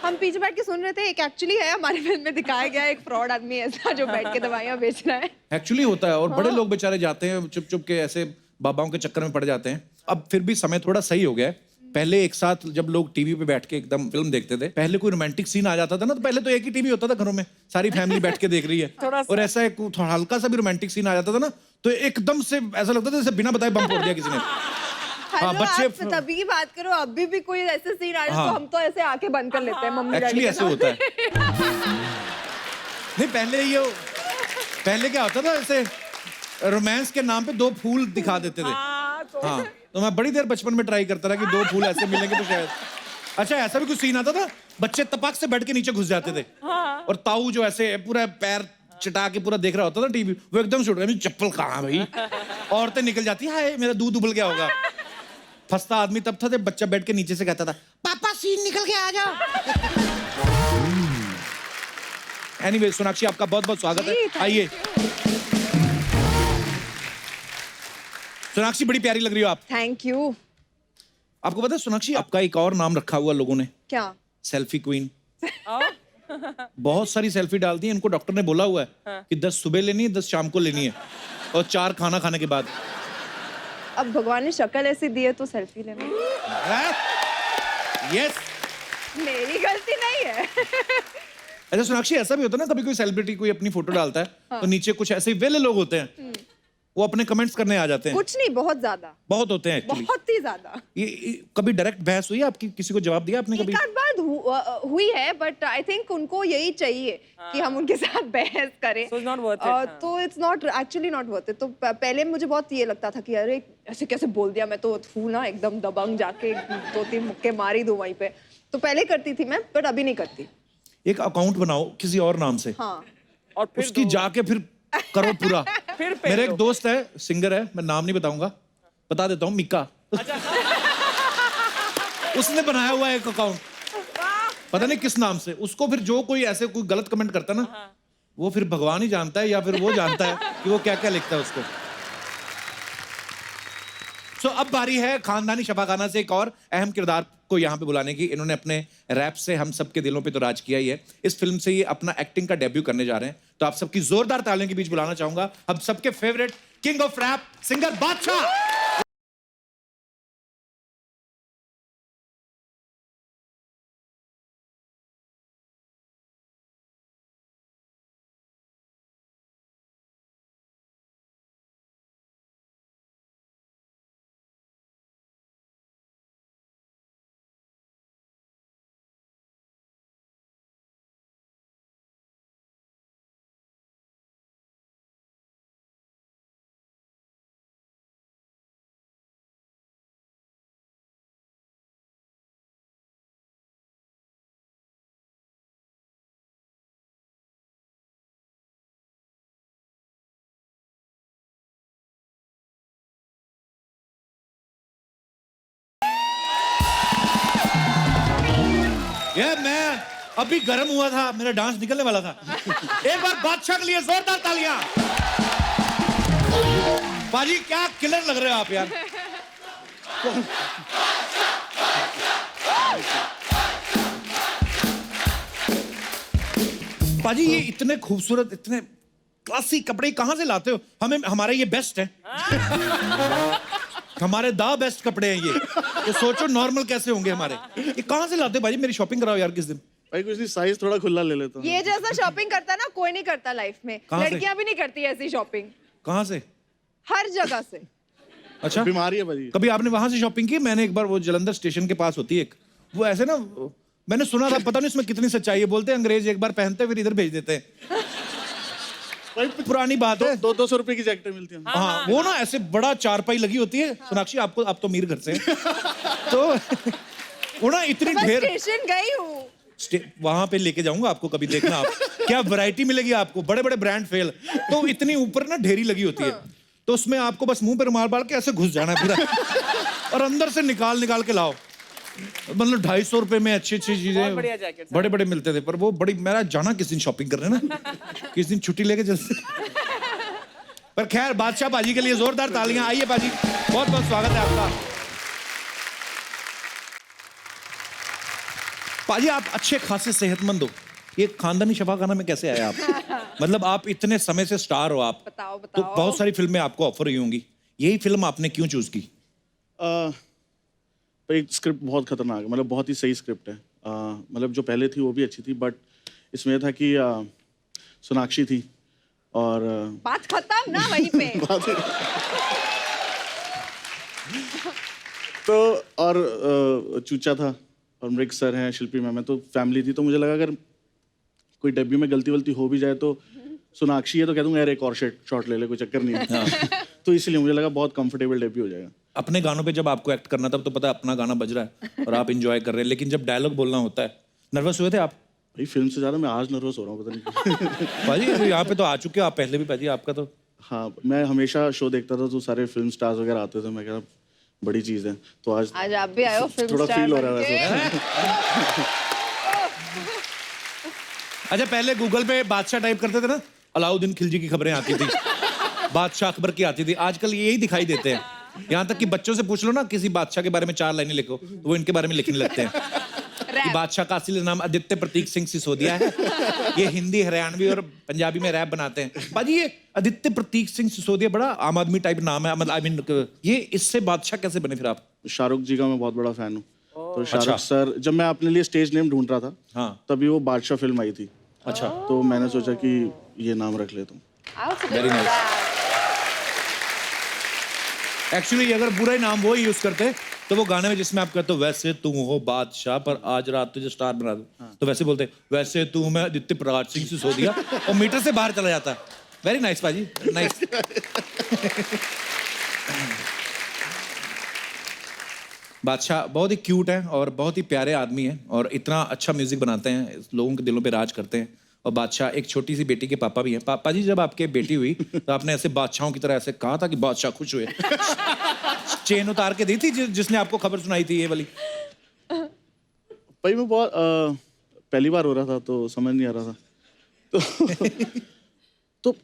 Speaker 7: हम पीछे बैठ के सुन रहे थे, एक एक्चुअली है हमारी फिल्म में दिखाया गया एक फ्रॉड आदमी ऐसा जो बैठ के दवाइयाँ बेच रहा है।
Speaker 1: एक्चुअली होता है, और बड़े लोग बेचारे जाते हैं चुप चुप के ऐसे बाबाओं के चक्कर में पड़ जाते हैं। अब फिर भी समय थोड़ा सही हो गया है। पहले एक साथ जब लोग टीवी पे बैठ के एकदम फिल्म देखते थे, पहले कोई रोमांटिक सीन आ जाता था ना, तो पहले तो एक ही टीवी होता था घरों में, सारी फैमिली बैठ के देख रही है, और ऐसा एक थोड़ा हल्का सा भी रोमांटिक सीन आ जाता था ना, तो एकदम से ऐसा लगता था जैसे बिना बताए बम फोड़ दिया किसी ने। हाँ,
Speaker 7: हेलो,
Speaker 1: बच्चे
Speaker 7: आप तभी की बात करो, अभी भी कोई ऐसे सीन आ रहा है
Speaker 1: हाँ।
Speaker 7: तो हम तो ऐसे आके बंद कर लेते हैं मम्मी
Speaker 1: एक्चुअली ऐसे होता है। नहीं, पहले क्या होता था, ऐसे रोमांस के नाम पे 2 फूल दिखा देते थे। हाँ, तो मैं बड़ी देर बचपन में ट्राई करता रहा कि 2 फूल ऐसे मिलेंगे तो शायद। अच्छा, ऐसा भी कुछ सीन आता था, बच्चे तपाक से बैठ के नीचे घुस जाते थे, और ताऊ जो ऐसे पूरा पैर चटा के पूरा देख रहा होता था टीवी, वो एकदम से उठ गया, चप्पल कहाँ भाई, औरतें निकल जाती है, मेरा दूध उबल गया होगा। फंसता आदमी तब था जब बच्चा बैठ के नीचे से कहता था, पापा सीन निकल के आ जाओ। एनीवे, सोनाक्षी आपका बहुत बहुत स्वागत है, आइए। सोनाक्षी बड़ी प्यारी लग रही हो आप।
Speaker 7: Thank you.
Speaker 1: आपको पता है सोनाक्षी, आपका एक और नाम रखा हुआ लोगों ने,
Speaker 7: क्या?
Speaker 1: Selfie queen. बहुत सारी सेल्फी डालती है, इनको डॉक्टर ने बोला हुआ है कि 10 सुबह लेनी है, 10 शाम को लेनी है, और 4 खाना खाने के बाद।
Speaker 7: अब भगवान ने शक्ल ऐसी दी है तो सेल्फी लेना।
Speaker 1: यस,
Speaker 7: मेरी गलती नहीं है।
Speaker 1: अच्छा सोनाक्षी, ऐसा भी होता है ना, कभी कोई सेलिब्रिटी कोई अपनी फोटो डालता है तो नीचे कुछ ऐसे वेले लोग होते हैं, वो अपने कमेंट्स करने आ जाते हैं।
Speaker 7: कुछ नहीं, बहुत ज्यादा,
Speaker 1: बहुत होते हैं एक्चुअली।
Speaker 7: बहुत ही ज्यादा।
Speaker 1: ये कभी डायरेक्ट बहस हुई है आपकी, किसी को जवाब दिया आपने कभी?
Speaker 7: एक आध बार हुई है, बट आई थिंक उनको यही चाहिए कि हम उनके साथ बहस करें।
Speaker 6: So it's not worth it,
Speaker 7: तो it's not actually not worth it. तो पहले मुझे बहुत ये लगता था कि अरे ऐसे कैसे बोल दिया, मैं तो हूँ ना एकदम दबंग, जाके 2-3 मुक्के मार ही दूं वहीं पे। तो पहले करती थी मैं, बट अभी नहीं करती।
Speaker 1: एक अकाउंट बनाओ किसी और नाम से,
Speaker 7: हाँ,
Speaker 6: और फिर
Speaker 1: उसकी जाके फिर करो पूरा।
Speaker 6: फिर
Speaker 1: मेरा एक दोस्त है, सिंगर है, मैं नाम नहीं बताऊंगा, बता देता हूँ, मिक्का। उसने बनाया हुआ है एक अकाउंट, पता नहीं किस नाम से। उसको फिर जो कोई ऐसे कोई गलत कमेंट करता है ना, वो फिर भगवान ही जानता है या फिर वो जानता है कि वो क्या क्या लिखता है उसको। सो अब बारी है खानदानी शफाखाना से एक और अहम किरदार को यहाँ पे बुलाने की। इन्होंने अपने रैप से हम सबके दिलों पे तो राज किया ही है। इस फिल्म से ये अपना एक्टिंग का डेब्यू करने जा रहे हैं, तो आप सबकी जोरदार तालियों के बीच बुलाना चाहूंगा हम सबके favourite king of rap singer Badshah. ये मैं अभी गर्म हुआ था, मेरा डांस निकलने वाला था। एक बार बादशाह के लिए जोरदार तालियां। बाजी क्या किलर लग रहे हो आप यार। बाजी ये इतने खूबसूरत, इतने क्लासी कपड़े कहां से लाते हो? हमें हमारे ये बेस्ट है, हमारे दा बेस्ट कपड़े हैं ये, तो सोचो नॉर्मल कैसे होंगे हमारे। ये कहां से लाते हो भाई? मेरी शॉपिंग कराओ यार किस दिन।
Speaker 8: भाई कुछ नहीं, साइज थोड़ा खुला ले लेता हूँ।
Speaker 7: ये जैसा शॉपिंग करता है ना कोई नहीं करता लाइफ में।
Speaker 1: कहाँ से?
Speaker 7: लड़कियां भी नहीं करती ऐसी शॉपिंग,
Speaker 1: कहां से?
Speaker 7: हर जगह से।
Speaker 1: अच्छा,
Speaker 8: बीमारी है भाई।
Speaker 1: कभी आपने वहां से शॉपिंग की? मैंने एक बार, वो जलंधर स्टेशन के पास होती है एक, वो ऐसे ना, मैंने सुना था, पता नहीं उसमें कितनी सच्चाई है, बोलते हैं अंग्रेज एक बार पहनते फिर इधर भेज देते हैं। पुरानी बात है।
Speaker 8: 200 रुपए की जैकेटें मिलती हैं।
Speaker 1: हाँ, वो ना ऐसे बड़ा चारपाई लगी होती है। सोनाक्षी आपको, आप तो अमीर घर से हैं। तो वो ना इतनी
Speaker 7: बस
Speaker 1: ढेर,
Speaker 7: स्टेशन गई हूँ,
Speaker 1: वहां पे लेके जाऊंगा आपको, कभी देखना आप, क्या वैरायटी मिलेगी आपको, बड़े बड़े ब्रांड फेल। तो इतनी ऊपर ना ढेरी लगी होती है, तो उसमें आपको बस मुंह पे रुमाल बाल के ऐसे घुस जाना है पूरा, और अंदर से निकाल निकाल के लाओ। मतलब 250 रुपए में अच्छी अच्छी चीजें
Speaker 6: बढ़िया जैकेट्स
Speaker 1: बड़े बड़े मिलते थे। पर वो बड़ी, मेरा जाना किस दिन शॉपिंग करने ना, किस दिन छुट्टी लेके जल्दी। पर खैर, बादशाह बाजी के लिए जोरदार तालियां। आइए बाजी, बहुत बहुत स्वागत है आपका। पाजी आप अच्छे खासे सेहतमंद हो, ये खानदानी शफाखाना में कैसे आए आप? मतलब आप इतने समय से स्टार हो आप,
Speaker 7: बताओ
Speaker 1: तो
Speaker 7: बताओ।
Speaker 1: बहुत सारी फिल्में आपको ऑफर हुई होंगी, यही फिल्म आपने क्यों चूज की?
Speaker 8: पर एक स्क्रिप्ट बहुत खतरनाक है, मतलब बहुत ही सही स्क्रिप्ट है। मतलब जो पहले थी वो भी अच्छी थी, बट इसमें यह था कि सोनाक्षी थी और
Speaker 7: बात खत्म ना वहीं पे।
Speaker 8: तो और चूचा था और मृग सर हैं, शिल्पी मैम है, तो फैमिली थी। तो मुझे लगा अगर कोई डेब्यू में गलती वलती हो भी जाए तो सोनाक्षी है तो कह दूंगा यार एक और शॉट ले ले, कोई चक्कर नहीं है। तो इसलिए मुझे लगा बहुत कंफर्टेबल डेब्यू हो जाएगा।
Speaker 1: अपने गानों पे जब आपको एक्ट करना था तो पता है अपना गाना बज रहा है और आप इंजॉय कर रहे हैं, लेकिन जब डायलॉग बोलना होता है, नर्वस हुए थे आप?
Speaker 8: भाई फिल्म से ज़्यादा मैं आज नर्वस हो रहा हूँ, पता नहीं।
Speaker 1: पाजी यहाँ पे तो आ चुके हो आप पहले भी, पाजी आपका तो
Speaker 8: हाँ, मैं हमेशा शो देखता था तो सारे फिल्म स्टार्स वगैरह आते थे, मैं कह रहा बड़ी चीज़ है। तो आज
Speaker 7: आप भी आए हो फिल्म
Speaker 8: थोड़ा
Speaker 7: स्टार
Speaker 8: फील हो रहा
Speaker 7: बनके।
Speaker 8: है वैसे।
Speaker 1: अच्छा, पहले गूगल पे बादशाह टाइप करते थे ना, अलाउद्दीन खिलजी की खबरें आती थी, बादशाह अकबर की आती थी, आजकल यही दिखाई देते हैं। यहाँ तक कि बच्चों से पूछ लो ना किसी बादशाह के बारे में 4 लाइनें लिखो, तो वो इनके बारे में लिखने लगते हैं कि बादशाह का असली नाम आदित्य प्रतीक सिंह सिसोदिया है, ये हिंदी, हरियाणवी और पंजाबी में रैप बनाते हैं। बाजी ये आदित्य प्रतीक सिंह सिसोदिया बड़ा आम आदमी टाइप नाम है, मतलब आई मीन ये इससे बादशाह कैसे बने फिर आप?
Speaker 8: शाहरुख जी का मैं बहुत बड़ा फैन हूँ। तो शाहरुख सर, जब मैं अपने लिए स्टेज नेम ढूंढ रहा था,
Speaker 1: हाँ,
Speaker 8: तभी वो बादशाह फिल्म आई थी।
Speaker 1: अच्छा,
Speaker 8: तो मैंने सोचा कि ये नाम रख लेता हूँ।
Speaker 1: Very nice. एक्चुअली अगर बुरा ही नाम वो ही यूज करते तो वो गाने में जिसमें आप कहते हो वैसे तू हो बादशाह पर आज रात तुझे स्टार बना दूं, तो वैसे बोलते वैसे तू मैं आदित्य प्रकाश सिंह सिसोदिया, और मीटर से बाहर चला जाता। वेरी नाइस पाजी, नाइस। बादशाह बहुत ही क्यूट है और बहुत ही प्यारे आदमी है और इतना अच्छा म्यूजिक बनाते हैं, लोगों के दिलों पे राज करते हैं। और बादशाह एक छोटी सी बेटी के पापा भी हैं। पापा जी जब आपके बेटी हुई तो आपने ऐसे बादशाहों की तरह ऐसे कहा था कि बादशाह खुश हुए, चेन उतार के दी थी जिसने आपको खबर सुनाई थी ये वाली?
Speaker 8: भाई मैं बहुत पहली बार हो रहा था तो समझ नहीं आ रहा था। तो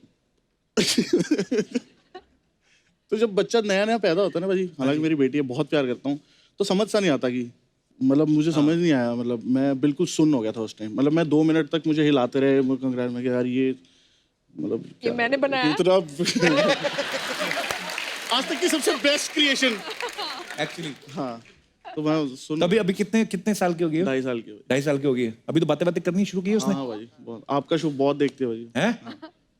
Speaker 8: तो जब बच्चा नया नया पैदा होता है ना भाई, हालांकि मेरी बेटी है, बहुत प्यार करता हूँ, तो समझ सा नहीं आता कि मतलब मुझे समझ नहीं आया। मतलब मैं बिल्कुल सुन्न हो गया था उस टाइम। मतलब मैं 2 मिनट तक मुझे हिलाते रहे कंग्रेस में कि यार ये मतलब
Speaker 7: ये मैंने बनाया
Speaker 8: इतना आज तक की सबसे बेस्ट क्रिएशन
Speaker 1: एक्चुअली।
Speaker 8: हाँ, तो मैं सुन
Speaker 1: तो अभी कितने साल की हो गई है?
Speaker 8: 2.5 साल की भाई।
Speaker 1: 2.5 साल की हो गई है, अभी तो बातें करनी शुरू की है उसने।
Speaker 8: हाँ भाई, बहुत आपका शो बहुत देखते हैं भाई।
Speaker 1: हैं?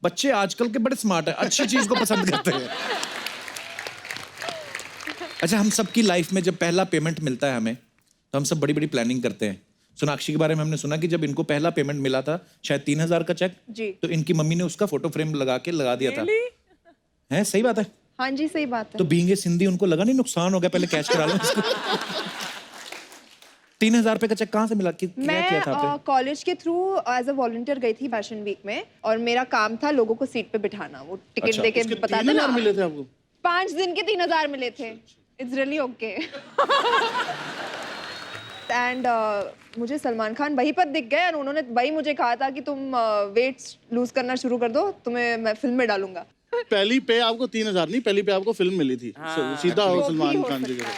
Speaker 1: बच्चे आजकल के बड़े स्मार्ट है, अच्छी चीज को पसंद करते हैं। अच्छा, हम सबकी लाइफ में जब पहला पेमेंट मिलता है हमें, तो हम सब बड़ी बड़ी प्लानिंग करते हैं। सोनाक्षी के बारे में हमने सुना कि जब इनको पहला पेमेंट मिला था शायद 3,000 का चेक,
Speaker 7: जी,
Speaker 1: तो इनकी मम्मी ने उसका फोटो फ्रेम लगा दिया था। है सही बात है?
Speaker 7: हाँ जी सही बात है।
Speaker 1: तो बीइंग ए सिंधी उनको लगा नहीं नुकसान हो गया, पहले कैश करा लो इसको। 3,000 रुपए का चेक कहाँ से मिला? क्या किया था आपने?
Speaker 7: मैं कॉलेज के थ्रू एज अ वॉलंटियर गई थी फैशन वीक में, और मेरा काम था लोगों को सीट पे बिठाना। वो टिकट
Speaker 1: अच्छा,
Speaker 7: देके
Speaker 8: इसके
Speaker 7: बताते
Speaker 8: 3,000
Speaker 7: ना,
Speaker 8: मिले थे आपको?
Speaker 7: 5 दिन के 3,000 मिले थे। It's really okay. एंड मुझे सलमान खान वहीं पर दिख गए और उन्होंने वही मुझे कहा था कि तुम वेट लूज करना शुरू कर दो, तुम्हें मैं फिल्म में डालूंगा।
Speaker 8: पहली पे आपको 3,000 नहीं, पहली पे आपको फिल्म मिली थी। सीधा
Speaker 7: वो भी
Speaker 8: सलमान
Speaker 7: हो
Speaker 8: खान जी के
Speaker 7: सकता
Speaker 8: साथ।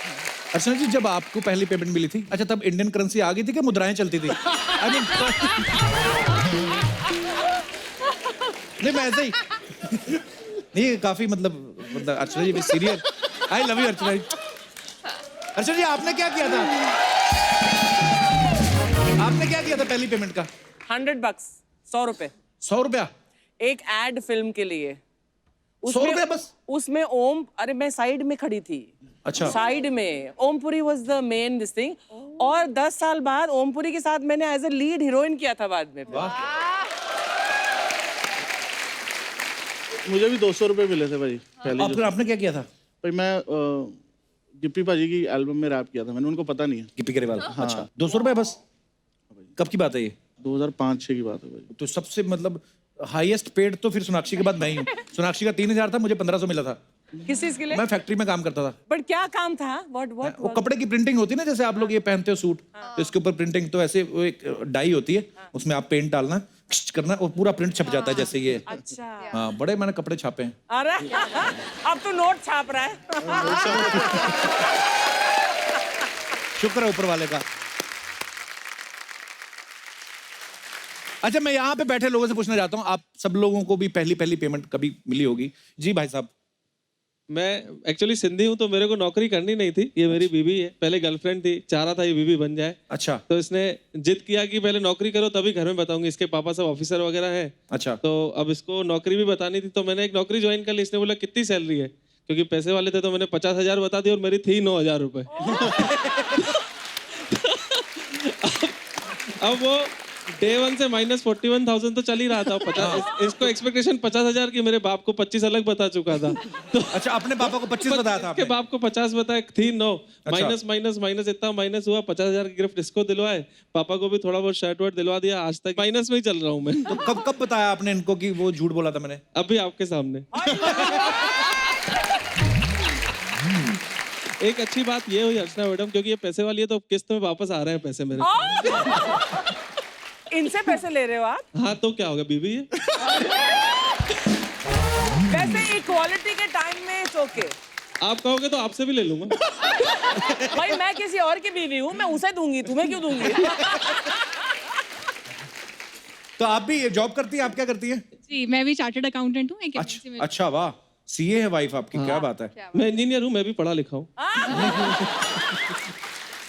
Speaker 7: है।
Speaker 1: अर्चना जी, जब आपको पहली पेमेंट मिली थी, अच्छा तब इंडियन करेंसी आ गई थी कि मुद्राएं चलती थी? I mean, नहीं मैं ऐसे ही नहीं, काफी मतलब अर्चना जी सीरियस। आई लव यू अर्चना जी। अर्चना जी, आपने क्या किया था? आपने क्या किया था पहली पेमेंट का?
Speaker 6: $100, 100 रुपए,
Speaker 1: 100 रुपया?
Speaker 6: एक एड फिल्म के लिए।
Speaker 1: 100 रुपया बस?
Speaker 6: उसमें ओम, अरे मैं साइड में खड़ी थी।
Speaker 1: अच्छा,
Speaker 6: साइड में Om Puri was the main this thing. और 10 साल बाद ओमपुरी के साथ मैंने एज ए लीड हीरोइन किया था बाद में।
Speaker 8: मुझे भी 200 रुपए मिले थे भाई पहले।
Speaker 1: आपने क्या किया था?
Speaker 8: भाई मैं गिप्पी भाजी की एल्बम में रैप किया था मैंने, उनको पता नहीं है।
Speaker 1: गिप्पी गरेवाल? अच्छा, 200 रुपए बस? कब की बात है ये?
Speaker 8: 2005-6 की बात है भाई।
Speaker 1: तो सबसे मतलब हाईएस्ट पेड तो फिर सोनाक्षी के बाद मैं ही हूँ। सोनाक्षी का 3,000 था, मुझे 1,500 मिला था।
Speaker 6: किस चीज के लिए?
Speaker 1: मैं फैक्ट्री में काम करता था।
Speaker 6: बट क्या काम था? व्हाट
Speaker 1: वो कपड़े की प्रिंटिंग होती है ना, जैसे आप लोग ये पहनते हो सूट, तो इसके ऊपर प्रिंटिंग, तो ऐसे वो एक डाई होती है, उसमें आप पेंट डालना, करना, और पूरा प्रिंट छप जाता है जैसे ये।
Speaker 6: अच्छा।
Speaker 1: हाँ, बड़े मैंने कपड़े छापे हैं।
Speaker 6: अरे अब तो नोट छाप रहा है।
Speaker 1: शुक्र है ऊपर वाले का। अच्छा, मैं यहाँ पे बैठे लोगों से पूछना चाहता हूँ, आप सब लोगों को भी पहली पहली पेमेंट कभी मिली होगी। जी भाई साहब।
Speaker 3: मैं एक्चुअली सिंधी हूँ, तो मेरे को नौकरी करनी नहीं थी। ये मेरी बीवी है, पहले गर्लफ्रेंड थी, चाह रहा था ये बीवी बन जाए।
Speaker 1: अच्छा
Speaker 3: तो इसने जिद किया कि पहले नौकरी करो तभी घर में बताऊंगी। इसके पापा सब ऑफिसर वगैरह हैं,
Speaker 1: अच्छा।
Speaker 3: तो अब इसको नौकरी भी बतानी थी। तो मैंने एक नौकरी ज्वाइन कर ली। इसने बोला कितनी सैलरी है, क्योंकि पैसे वाले थे, तो मैंने 50,000 बता दी और मेरी थी 9,000 रुपए। अब वो डे 1 से -41,000 तो चल ही रहा था। 50 इसको एक्सपेक्टेशन 50,000 की, मेरे बाप को 25 अलग बता चुका था। तो
Speaker 1: अच्छा, अपने पापा को 25 बताया था
Speaker 3: के
Speaker 1: आपने?
Speaker 3: बाप को 50 बताया, थी 9।
Speaker 1: अच्छा।
Speaker 3: माइनस माइनस माइनस इतना माइनस हुआ। 50,000 की गिफ्ट इसको दिलवाए, पापा को भी थोड़ा बहुत शर्ट वर्ट दिलवा दिया। आज तक माइनस में ही चल रहा हूँ मैं।
Speaker 1: तो कब कब बताया आपने इनको कि वो झूठ बोला था मैंने?
Speaker 3: अभी आपके सामने। एक अच्छी बात ये हुई अर्चना मैडम, क्योंकि ये पैसे वाली है, तो किस्त में वापस आ रहे हैं पैसे मेरे।
Speaker 6: इनसे पैसे ले रहे हो आप?
Speaker 3: हाँ, तो क्या होगा, बीवी है।
Speaker 6: वैसे इक्वालिटी के टाइम में इट्स ओके।
Speaker 3: आप कहोगे तो आपसे भी ले लूंगा।
Speaker 6: भाई मैं किसी और की बीवी हूँ, मैं उसे दूंगी, तुम्हें क्यों दूंगी?
Speaker 1: तो आप भी जॉब करती हैं? आप क्या करती हैं?
Speaker 9: जी, मैं भी चार्टर्ड अकाउंटेंट हूँ। एक MNC में।
Speaker 1: अच्छा वाह, सीए है वाइफ आपकी, क्या बात है।
Speaker 3: मैं इंजीनियर हूँ, मैं भी पढ़ा लिखा हूँ।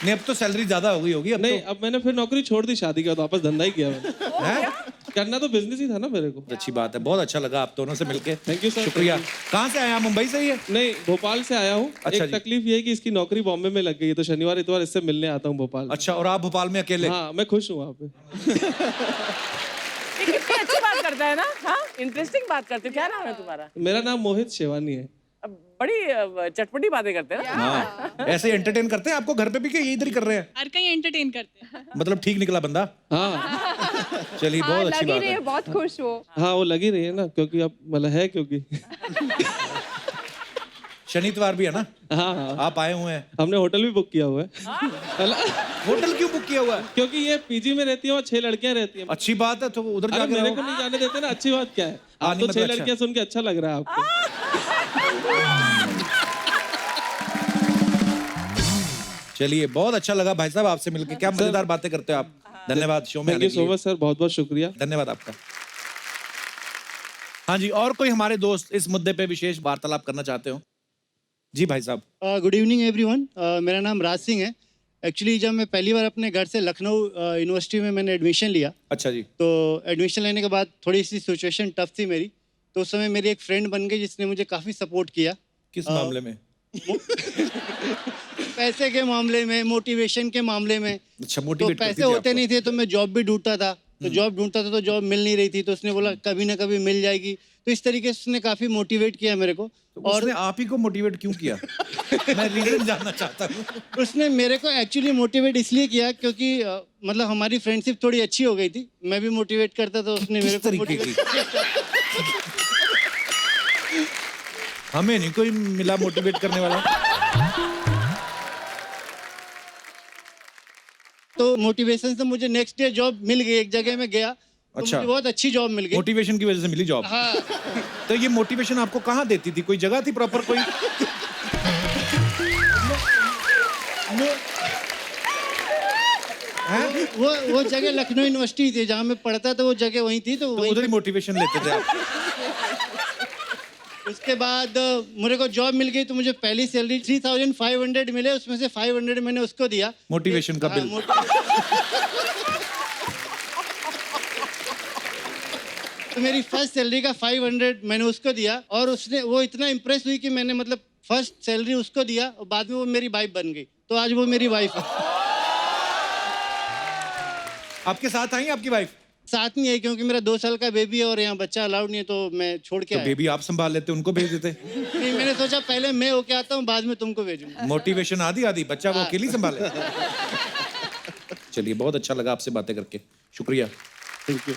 Speaker 1: नहीं, अब तो सैलरी ज्यादा हो गई होगी अब।
Speaker 3: नहीं, अब मैंने फिर नौकरी छोड़ दी, शादी के बाद वापस धंधा ही किया मैंने।
Speaker 1: हैं?
Speaker 3: करना तो बिजनेस ही था ना मेरे को।
Speaker 1: अच्छी बात है, बहुत अच्छा लगा आप दोनों से मिलके।
Speaker 3: Thank you sir.
Speaker 1: शुक्रिया। कहाँ से आए आप? मुंबई से ही है?
Speaker 3: नहीं, भोपाल से आया हूँ।
Speaker 1: अच्छा
Speaker 3: एक
Speaker 1: जी।
Speaker 3: तकलीफ ये है कि इसकी नौकरी बॉम्बे में लग गई है, तो शनिवार इतवार इससे मिलने आता हूँ भोपाल।
Speaker 1: अच्छा, और आप भोपाल में अकेले?
Speaker 3: हाँ, मैं खुश हूँ वहाँ पे।
Speaker 6: ये कितनी अच्छी बात करता है ना। हाँ, इंटरेस्टिंग बात करते हो। क्या नाम है तुम्हारा?
Speaker 3: मेरा नाम मोहित शेवानी है।
Speaker 6: अब बड़ी चटपटी बातें करते हैं ना।
Speaker 1: हाँ, ऐसे एंटरटेन करते हैं आपको घर पे भी, कि यही इधर ही कर रहे हैं?
Speaker 9: हर कहीं एंटरटेन करते हैं।
Speaker 1: मतलब ठीक निकला बंदा?
Speaker 3: हाँ
Speaker 1: चलिए,
Speaker 7: हाँ,
Speaker 1: बहुत अच्छी
Speaker 7: लगी
Speaker 1: बात
Speaker 7: रही है,
Speaker 1: है।
Speaker 7: बहुत खुश हो।
Speaker 3: हाँ, वो लगी रही है ना, क्योंकि अब मतलब है, क्योंकि
Speaker 1: शनिवार भी है ना?
Speaker 3: हाँ हाँ,
Speaker 1: आप आए हुए हैं?
Speaker 3: हमने होटल भी बुक किया हुआ है।
Speaker 1: होटल क्यों बुक किया हुआ है?
Speaker 3: क्योंकि ये पीजी में रहती है और 6 लड़कियां रहती हैं।
Speaker 1: अच्छी बात है, तो उधर
Speaker 3: अरे
Speaker 1: जाके
Speaker 3: मेरे
Speaker 1: रहो।
Speaker 3: को नहीं जाने देते ना, अच्छी बात क्या है?
Speaker 1: हाँ,
Speaker 3: आप
Speaker 1: नहीं,
Speaker 3: तो 6
Speaker 1: मतलब अच्छा।
Speaker 3: लड़कियां सुन के अच्छा लग रहा है आपको।
Speaker 1: चलिए, बहुत अच्छा लगा भाई साहब आपसे मिलके। क्या मजेदार बातें करते हो आप। धन्यवाद शो में
Speaker 3: थैंक
Speaker 1: आने
Speaker 3: यू
Speaker 1: के
Speaker 3: सो
Speaker 1: लिए।
Speaker 3: मच सर, बहुत बहुत शुक्रिया।
Speaker 1: धन्यवाद आपका। हाँ जी, और कोई हमारे दोस्त इस मुद्दे पे विशेष वार्तालाप करना चाहते हो? जी भाई साहब।
Speaker 10: Good evening everyone. मेरा नाम राज सिंह है। एक्चुअली जब मैं पहली बार अपने घर से लखनऊ यूनिवर्सिटी में मैंने एडमिशन लिया,
Speaker 1: अच्छा जी।
Speaker 10: तो एडमिशन लेने के बाद थोड़ी सी सिचुएशन टफ थी मेरी। तो उस समय मेरी एक फ्रेंड बन गई जिसने मुझे काफ़ी सपोर्ट किया।
Speaker 1: किस मामले में?
Speaker 10: पैसे के मामले में, मोटिवेशन के मामले में।
Speaker 1: अच्छा,
Speaker 10: तो
Speaker 1: मोटिवेट करती
Speaker 10: पैसे
Speaker 1: थी
Speaker 10: होते
Speaker 1: आपको।
Speaker 10: नहीं थे, तो मैं जॉब भी ढूंढता था। तो जॉब ढूंढता था तो जॉब मिल नहीं रही थी, तो उसने बोला कभी ना कभी मिल जाएगी। तो इस तरीके से उसने काफ़ी मोटिवेट किया मेरे को।
Speaker 1: तो उसने आप ही को मोटिवेट क्यों किया? मैं रीजन जानना चाहता हूँ।
Speaker 10: उसने मेरे को एक्चुअली मोटिवेट इसलिए किया क्योंकि मतलब हमारी फ्रेंडशिप थोड़ी अच्छी हो गई थी। मैं भी मोटिवेट करता था, उसने मेरे
Speaker 1: किस
Speaker 10: को
Speaker 1: तरीके की?
Speaker 10: मोटिवेट।
Speaker 1: हमें नहीं कोई मिला मोटिवेट करने वाला।
Speaker 10: तो मोटिवेशन से मुझे नेक्स्ट डे जॉब मिल गई। एक जगह में गया तो
Speaker 1: अच्छा।
Speaker 10: मुझे बहुत अच्छी जॉब मिल गई।
Speaker 1: मोटिवेशन की वजह से मिली जॉब?
Speaker 10: हाँ।
Speaker 1: तो ये मोटिवेशन आपको कहाँ देती थी? कोई जगह थी प्रॉपर कोई? हैं?
Speaker 10: वो जगह लखनऊ यूनिवर्सिटी थी जहाँ मैं पढ़ता था, वो जगह वहीं थी। तो
Speaker 1: तो
Speaker 10: वहीं
Speaker 1: उधर ही मोटिवेशन लेते थे आप?
Speaker 10: उसके बाद मेरे को जॉब मिल गई, तो मुझे पहली सैलरी 3,500 मिले। उसमें से 500 मैंने उसको दिया,
Speaker 1: मोटिवेशन का
Speaker 10: हाँ,
Speaker 1: बिल।
Speaker 10: तो मेरी फर्स्ट सैलरी का 500 मैंने उसको दिया, और उसने वो इतना इम्प्रेस हुई कि मैंने मतलब फर्स्ट सैलरी उसको दिया, और बाद में वो मेरी वाइफ बन गई। तो आज वो मेरी वाइफ है।
Speaker 1: आपके साथ आई आपकी वाइफ?
Speaker 10: साथ नहीं है, क्योंकि मेरा 2 साल का बेबी है और यहाँ बच्चा अलाउड नहीं है, तो मैं छोड़ के
Speaker 1: तो
Speaker 10: आया।
Speaker 1: बेबी आप संभाल लेते, उनको भेज देते।
Speaker 10: नहीं, मैंने सोचा पहले मैं होके आता हूँ, बाद में तुमको भेजूंगा।
Speaker 1: मोटिवेशन आधी आधी, बच्चा वो अकेली संभाले। चलिए, बहुत अच्छा लगा आपसे बातें करके। शुक्रिया।
Speaker 10: Thank you.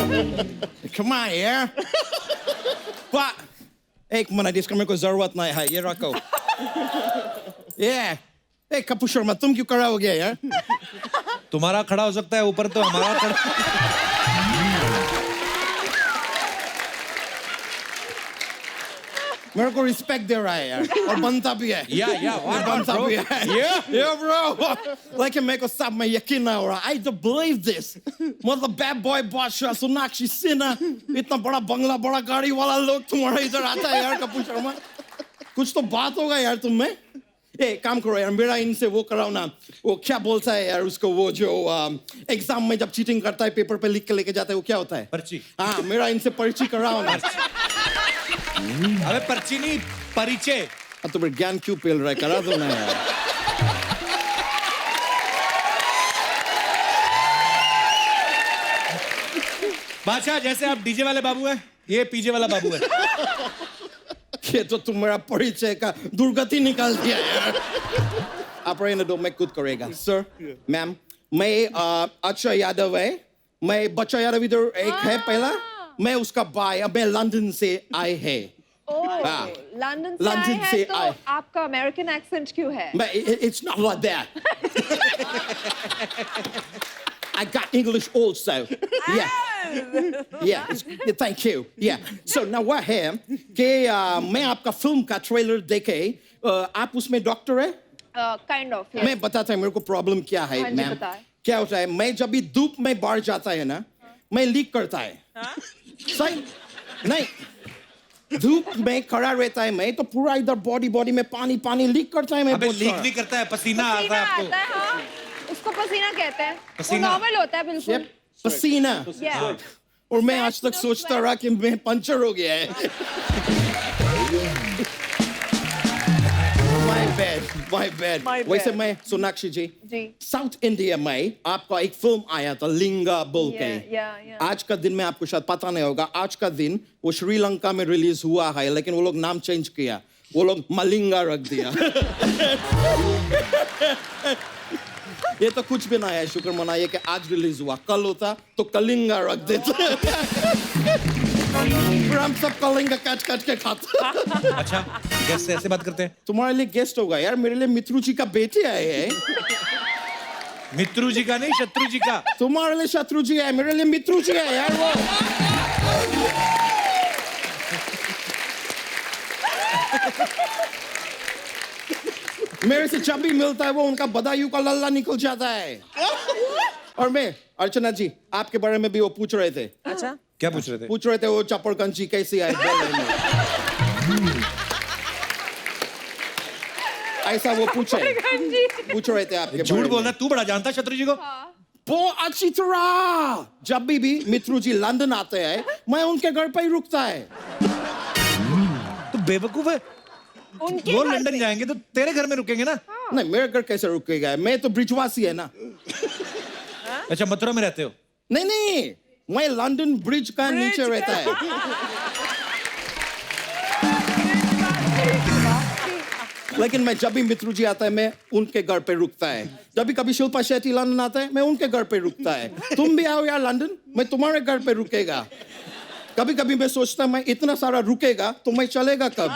Speaker 11: Come on, yeah. What? एक मिनट इसका मेरे को जरूरत नहीं है, ये रखो. Yeah. Hey, कपूर शर्मा, तुम क्यों खड़ा हो गया यार?
Speaker 1: तुम्हारा खड़ा हो सकता है ऊपर, तो हमारा खड़ा.
Speaker 11: मेरे को रिस्पेक्ट दे रहा है यार, और बनता भी है. बनता भी है. Yeah, bro. Like मेरे को सब में यकीन नहीं हो रहा. I don't believe this. मतलब बैड बॉय बादशाह सोनाक्षी सिन्हा, इतना बड़ा बंगला, बड़ा गाड़ी वाला लोग तुम्हारा इधर आता है यार कपूर शर्मा. कुछ तो बात होगा यार तुम में. ए काम करो यार, मेरा इनसे वो कराओ ना. वो क्या बोलता है यार उसको, वो जो एग्जाम में जब चीटिंग करता है पेपर पे लिख के लेके जाता है, वो क्या होता है?
Speaker 1: पर्ची.
Speaker 11: हाँ, मेरा इनसे पर्ची कराओ ना.
Speaker 1: अबे पर्ची नहीं, परिचय.
Speaker 11: तो फिर ज्ञान क्यों पेल रहा है, करा दो ना यार.
Speaker 1: बादशाह, जैसे आप डीजे वाले बाबू हैं, ये पीजे वाला बाबू है.
Speaker 11: ये तो तुम मेरा परिचय का दुर्गति निकाल दिया यार. आप रहने दो, मैं खुद करेगा. सर, मैम, मैं अच्छा यादव है. मैं बच्चा यादव इधर एक है पहला. मैं उसका भाई, अब मैं लंदन से आए हैं.
Speaker 7: लंदन से आए हैं, तो आपका अमेरिकन एक्सेंट क्यों है?
Speaker 11: मैं it's not like that. I got English also. Yeah. Thank you. Yeah. So now what है कि मैं आपका फिल्म का ट्रेलर देखे. आप उसमें डॉक्टर है?
Speaker 7: Kind of. Yes.
Speaker 11: मैं बताता हूँ मेरे को प्रॉब्लम क्या है मैम. क्या होता है, मैं जब भी धूप में बाहर जाता है ना, मैं लीक करता है. सही नहीं, धूप में खड़ा रहता है मैं, तो पूरा इधर बॉडी में पानी लीक करता है. मैं
Speaker 1: अबे लीक नहीं करता है, पसीना आता है आपको.
Speaker 7: हाँ, उसको पसीना कहते हैं.
Speaker 1: पसीना.
Speaker 7: वो नॉर्मल होता है बिल्कुल.
Speaker 11: पसीना.
Speaker 7: Yeah.
Speaker 11: और मैं आज तक सोचता रहा कि मैं पंचर हो गया है. My bad. वैसे मैं सोनाक्षी जी, साउथ इंडिया में आपका एक फिल्म आया था लिंगा बोल के. आज का दिन में आपको शायद पता नहीं होगा, आज का दिन वो श्रीलंका में रिलीज हुआ है, लेकिन वो लोग नाम चेंज किया. वो लोग मलिंगा रख दिया. ये तो कुछ भी ना है. शुक्र मनाइए कि आज रिलीज हुआ. कल होता तो कलिंगा रख देते. फिर हम सब कलिंगा काट के खाते.
Speaker 1: अच्छा, गेस्ट से ऐसे बात करते हैं?
Speaker 11: तुम्हारे लिए गेस्ट होगा यार, मेरे लिए मित्रू जी का बेटे आए हैं.
Speaker 1: मित्रू जी का नहीं, शत्रु जी का.
Speaker 11: तुम्हारे लिए शत्रु जी है, मेरे लिए मित्रू जी है यार. वो मेरे से जब भी मिलता है वो उनका बदायूं का लल्ला निकल जाता है. और मैं, अर्चना जी, आपके बारे में भी वो पूछ रहे थे.
Speaker 6: अच्छा,
Speaker 1: क्या पूछ रहे थे?
Speaker 11: पूछ रहे थे वो चपड़गंजी कैसी आई. ऐसा वो पूछ रहे थे आपके.
Speaker 1: झूठ बोलना, तू बड़ा जानता शत्रु जी को.
Speaker 11: वो अच्छी तरह. जब भी मित्रू जी लंदन आते हैं, मैं उनके घर पे ही रुकता है.
Speaker 1: तू बेवकूफ है. वो लंदन जाएंगे तो तेरे घर में रुकेंगे ना.
Speaker 11: नहीं, मेरे घर कैसे रुकेगा, मैं तो ब्रिजवासी है ना.
Speaker 1: अच्छा, मथुरा में रहते हो?
Speaker 11: नहीं, मैं लंदन ब्रिज का नीचे रहता है. लेकिन मैं जब भी मित्रू जी आता है, मैं उनके घर पे रुकता है. जब भी कभी शिल्पा शेट्टी लंदन आता है, मैं उनके घर पे रुकता है. तुम भी आओ यार लंदन, मैं तुम्हारे घर पे रुकेगा. कभी कभी मैं सोचता मैं इतना सारा रुकेगा तो मैं चलेगा कब.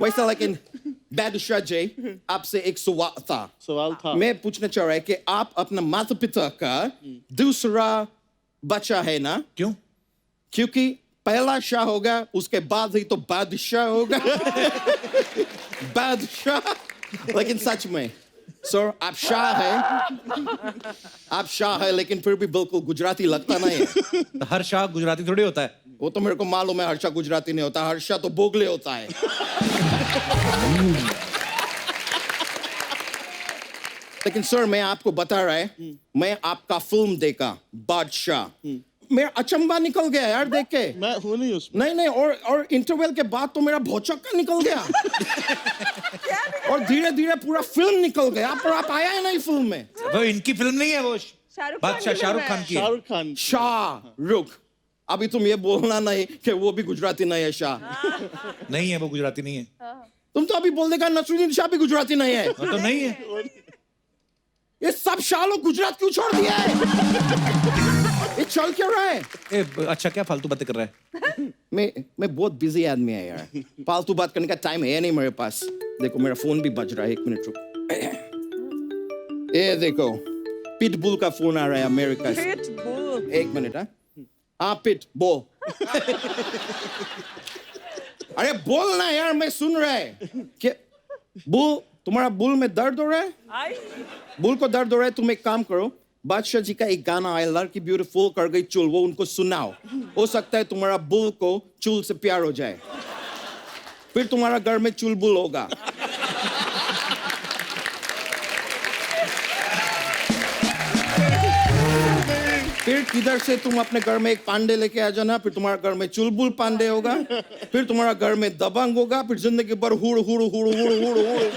Speaker 11: वैसा लेकिन बादशाह जी, आपसे एक सवाल था. मैं पूछना चाह रहा है कि आप अपना माता पिता का दूसरा बच्चा है ना?
Speaker 1: क्यों?
Speaker 11: क्योंकि पहला शाह होगा, उसके बाद ही तो बादशाह होगा. बादशाह. लेकिन सच में सर, आप शाह है, लेकिन फिर भी बिल्कुल गुजराती लगता नहीं है.
Speaker 1: हर शाह गुजराती थोड़ी होता है.
Speaker 11: वो तो मेरे को मालूम है, हर शाह गुजराती नहीं होता. हर शाह तो बोगले होता है. लेकिन सर, मैं आपको बता रहा है, मैं आपका फिल्म देखा बादशाह. मेरा अचंबा निकल गया यार देख के.
Speaker 8: मैं हूं नहीं उसमें.
Speaker 11: नहीं, और इंटरवल के बाद तो मेरा भौचक्का निकल गया. और धीरे धीरे पूरा फिल्म निकल गया, पर आप आया है नहीं फिल्म में.
Speaker 1: वो इनकी फिल्म नहीं है, वो बादशाह शाहरुख खान की.
Speaker 8: शाहरुख खान.
Speaker 11: शाहरुख. अभी तुम ये बोलना नहीं कि वो भी गुजराती नहीं है. शाह
Speaker 1: नहीं है, वो गुजराती नहीं है.
Speaker 11: तुम तो अभी बोल देगा नसरुद्दीन शाह भी गुजराती नहीं है.
Speaker 1: तो नहीं है.
Speaker 11: ये सब शालों गुजरात क्यों छोड़ दिया है? ये चल क्यों रहा है?
Speaker 1: अच्छा क्या फालतू बातें कर रहा है?
Speaker 11: मैं बहुत बिजी आदमी है यार, फालतू बात करने का टाइम है नहीं मेरे पास। देखो मेरा फोन भी बज रहा है, 1 मिनट रुक। ये देखो पिटबुल का फोन आ रहा है अमेरिका से। 1 मिनट। हाँ पिटबुल। अरे बोल ना यार, मैं सुन रहा है। क्या बुल, तुम्हारा बुल में दर्द हो रहा है? बुल को दर्द हो रहा है, तुम एक काम करो, बादशाह जी का एक गाना आया, लड़की ब्यूटीफुल कर गई चूल, वो उनको सुनाओ। हो सकता है तुम्हारा बुल को चूल से प्यार हो जाए, फिर तुम्हारा घर में चुलबुल होगा। फिर किधर से तुम अपने घर में एक पांडे लेके आ जाना, फिर तुम्हारा घर में चुलबुल पांडे होगा, फिर तुम्हारा घर में दबंग होगा, फिर जिंदगी भर हुड़ हुड़ हुड़ हुड़ हुड़ हुड़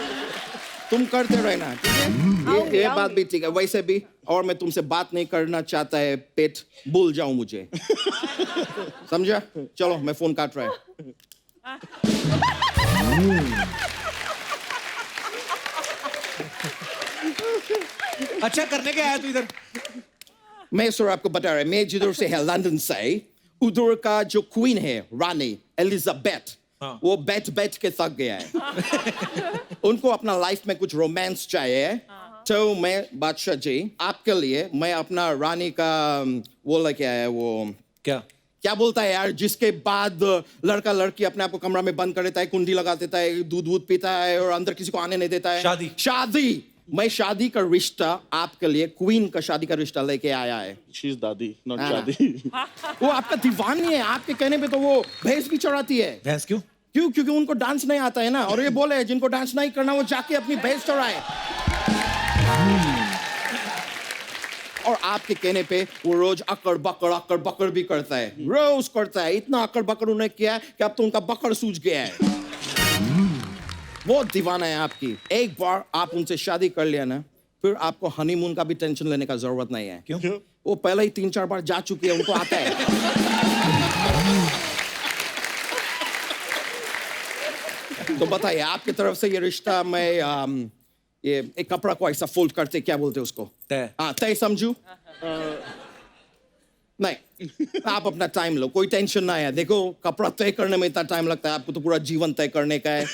Speaker 11: तुम करते रहना, ठीक है? ये बात भी ठीक है। वैसे भी और मैं तुमसे बात नहीं करना चाहता है, पेट भूल जाऊं मुझे, समझा? चलो मैं फोन काट रहा है।
Speaker 1: अच्छा करने क्या आया तू इधर?
Speaker 11: मैं सर आपको बता रहा है, मैं जिधर से है लंदन से, उधर का जो क्वीन है रानी एलिजाबेथ, वो बैठ बैठ के थक गया है। उनको अपना लाइफ में कुछ रोमांस चाहिए, तो मैं बादशाह जी आपके लिए मैं अपना रानी का वो लेके आया। वो क्या बोलता है यार, जिसके बाद लड़का लड़की अपने आप को कमरा में बंद कर देता है, कुंडी लगा देता है, दूध पीता है और अंदर किसी को आने नहीं देता है। शादी। मैं शादी का रिश्ता आपके लिए, क्वीन का शादी का रिश्ता लेके आया है।
Speaker 8: She's दादी, not शादी।
Speaker 11: वो आपका दीवानी है, आपके कहने पे तो वो भैंस भी चढ़ाती है।
Speaker 1: भैंस क्यों?
Speaker 11: क्योंकि उनको डांस नहीं आता है ना, और ये बोले जिनको डांस नहीं करना वो जाके अपनी भैंस चढ़ाए। और आपके कहने पे वो रोज अकड़ बकड़ भी करता है, रोज करता है। इतना अकड़ बकड़ उन्हें किया है कि अब तो उनका बकड़ सूज गया है। बहुत दीवाना है आपकी। एक बार आप उनसे शादी कर लिया ना, फिर आपको हनीमून का भी टेंशन लेने का जरूरत नहीं है।
Speaker 1: क्यों?
Speaker 11: वो पहले ही 3-4 बार जा चुकी है, उनको आता है। तो बताइए आपकी तरफ से ये रिश्ता मैं ये एक कपड़ा को ऐसा फोल्ड करते क्या बोलते हैं उसको?
Speaker 1: तय।
Speaker 11: हाँ तय समझू? नहीं, आप अपना टाइम लो, कोई टेंशन ना है। देखो कपड़ा तय करने में इतना टाइम लगता है, आपको तो पूरा जीवन तय करने का है।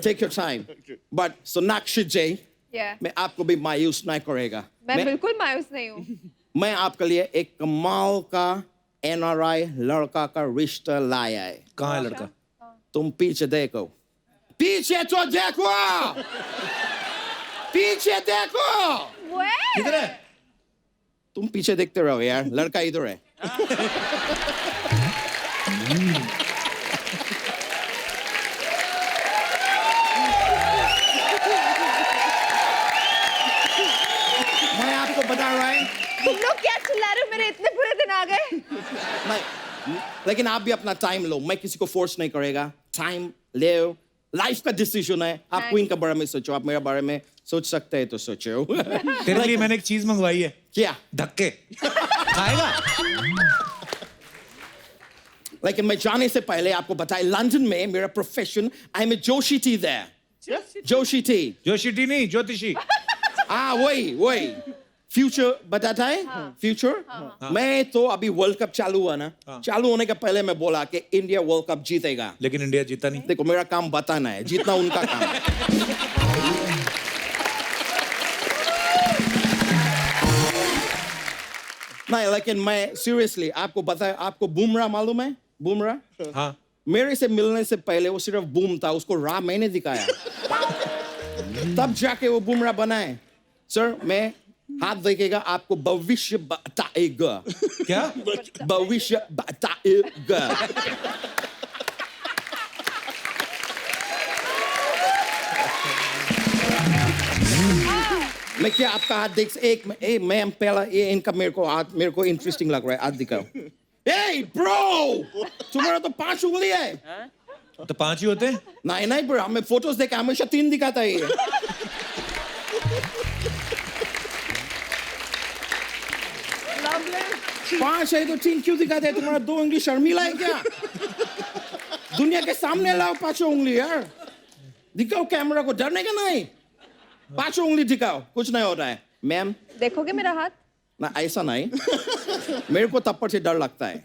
Speaker 11: Take your time. But Sonakshi ji, मैं आपको भी मायूस नहीं करेगा।
Speaker 7: मैं बिल्कुल मायूस नहीं हूँ।
Speaker 11: मैं आपके लिए एक कमाल का NRI लड़का का रिश्ता लाया है।
Speaker 1: कहाँ है लड़का?
Speaker 11: तुम पीछे देखो, पीछे तो देखो, पीछे देखो।
Speaker 1: किधर है?
Speaker 11: तुम पीछे देखते रहो यार, लड़का इधर है। मैं आपको बता रहा है।
Speaker 7: तुम लोग क्या चिल्ला रहे हो? मेरे इतने बुरे दिन आ गए।
Speaker 11: नहीं, लेकिन आप भी अपना टाइम लो, मैं किसी को फोर्स नहीं करेगा। टाइम ले, लाइफ का डिसीजन है। आप क्वीन के बारे में सोचो, आप मेरे बारे में सोच सकते हैं तो सोचो।
Speaker 1: तेरे लिए मैंने एक चीज मंगवाई है।
Speaker 11: क्या?
Speaker 1: धक्के। खाएगा?
Speaker 11: लेकिन मैं जाने से पहले आपको बताए, लंदन में मेरा profession, I am a Joshi T there. Joshi T.
Speaker 1: Joshi T नहीं, ज्योतिषी।
Speaker 11: हाँ वही फ्यूचर बताता है। फ्यूचर। मैं तो अभी वर्ल्ड कप चालू हुआ ना, चालू होने के पहले मैं बोला कि इंडिया वर्ल्ड कप जीतेगा,
Speaker 1: लेकिन इंडिया जीता नहीं।
Speaker 11: देखो मेरा काम बताना है, जीतना उनका काम है। नहीं लेकिन मैं सीरियसली आपको बताया, आपको बुमराह मालूम है? बुमराह?
Speaker 1: हाँ।
Speaker 11: मेरे से मिलने से पहले वो सिर्फ बूम था, उसको राह मैंने दिखाया, तब जाके वो बुमराह बना है। सर मैं हाथ देखेगा आपको भविष्य बताएगा।
Speaker 1: क्या?
Speaker 11: भविष्य बताएगा। मैं क्या आपका हाथ देख मैं पहला ये इनका मेरे को इंटरेस्टिंग लग रहा है, हाथ दिखाओ। Hey bro, तुम्हारा तो 5 उंगली है।
Speaker 1: तो 5 ही होते हैं?
Speaker 11: नहीं ब्रो, हमें फोटोज देखे हमेशा 3 दिखाता है ये। 5 है तो 3 क्यों दिखाते हैं? तुम्हारा 2 उंगली शर्मिला है क्या? दुनिया के सामने लाओ 5 उंगली यार, दिखाओ कैमरा को, डरने का नहीं। 5 उंगली दिखाओ, कुछ नहीं हो रहा है। मैम
Speaker 7: देखोगे मेरा हाथ?
Speaker 11: ना ऐसा नहीं मेरे को थप्पड़ से डर लगता है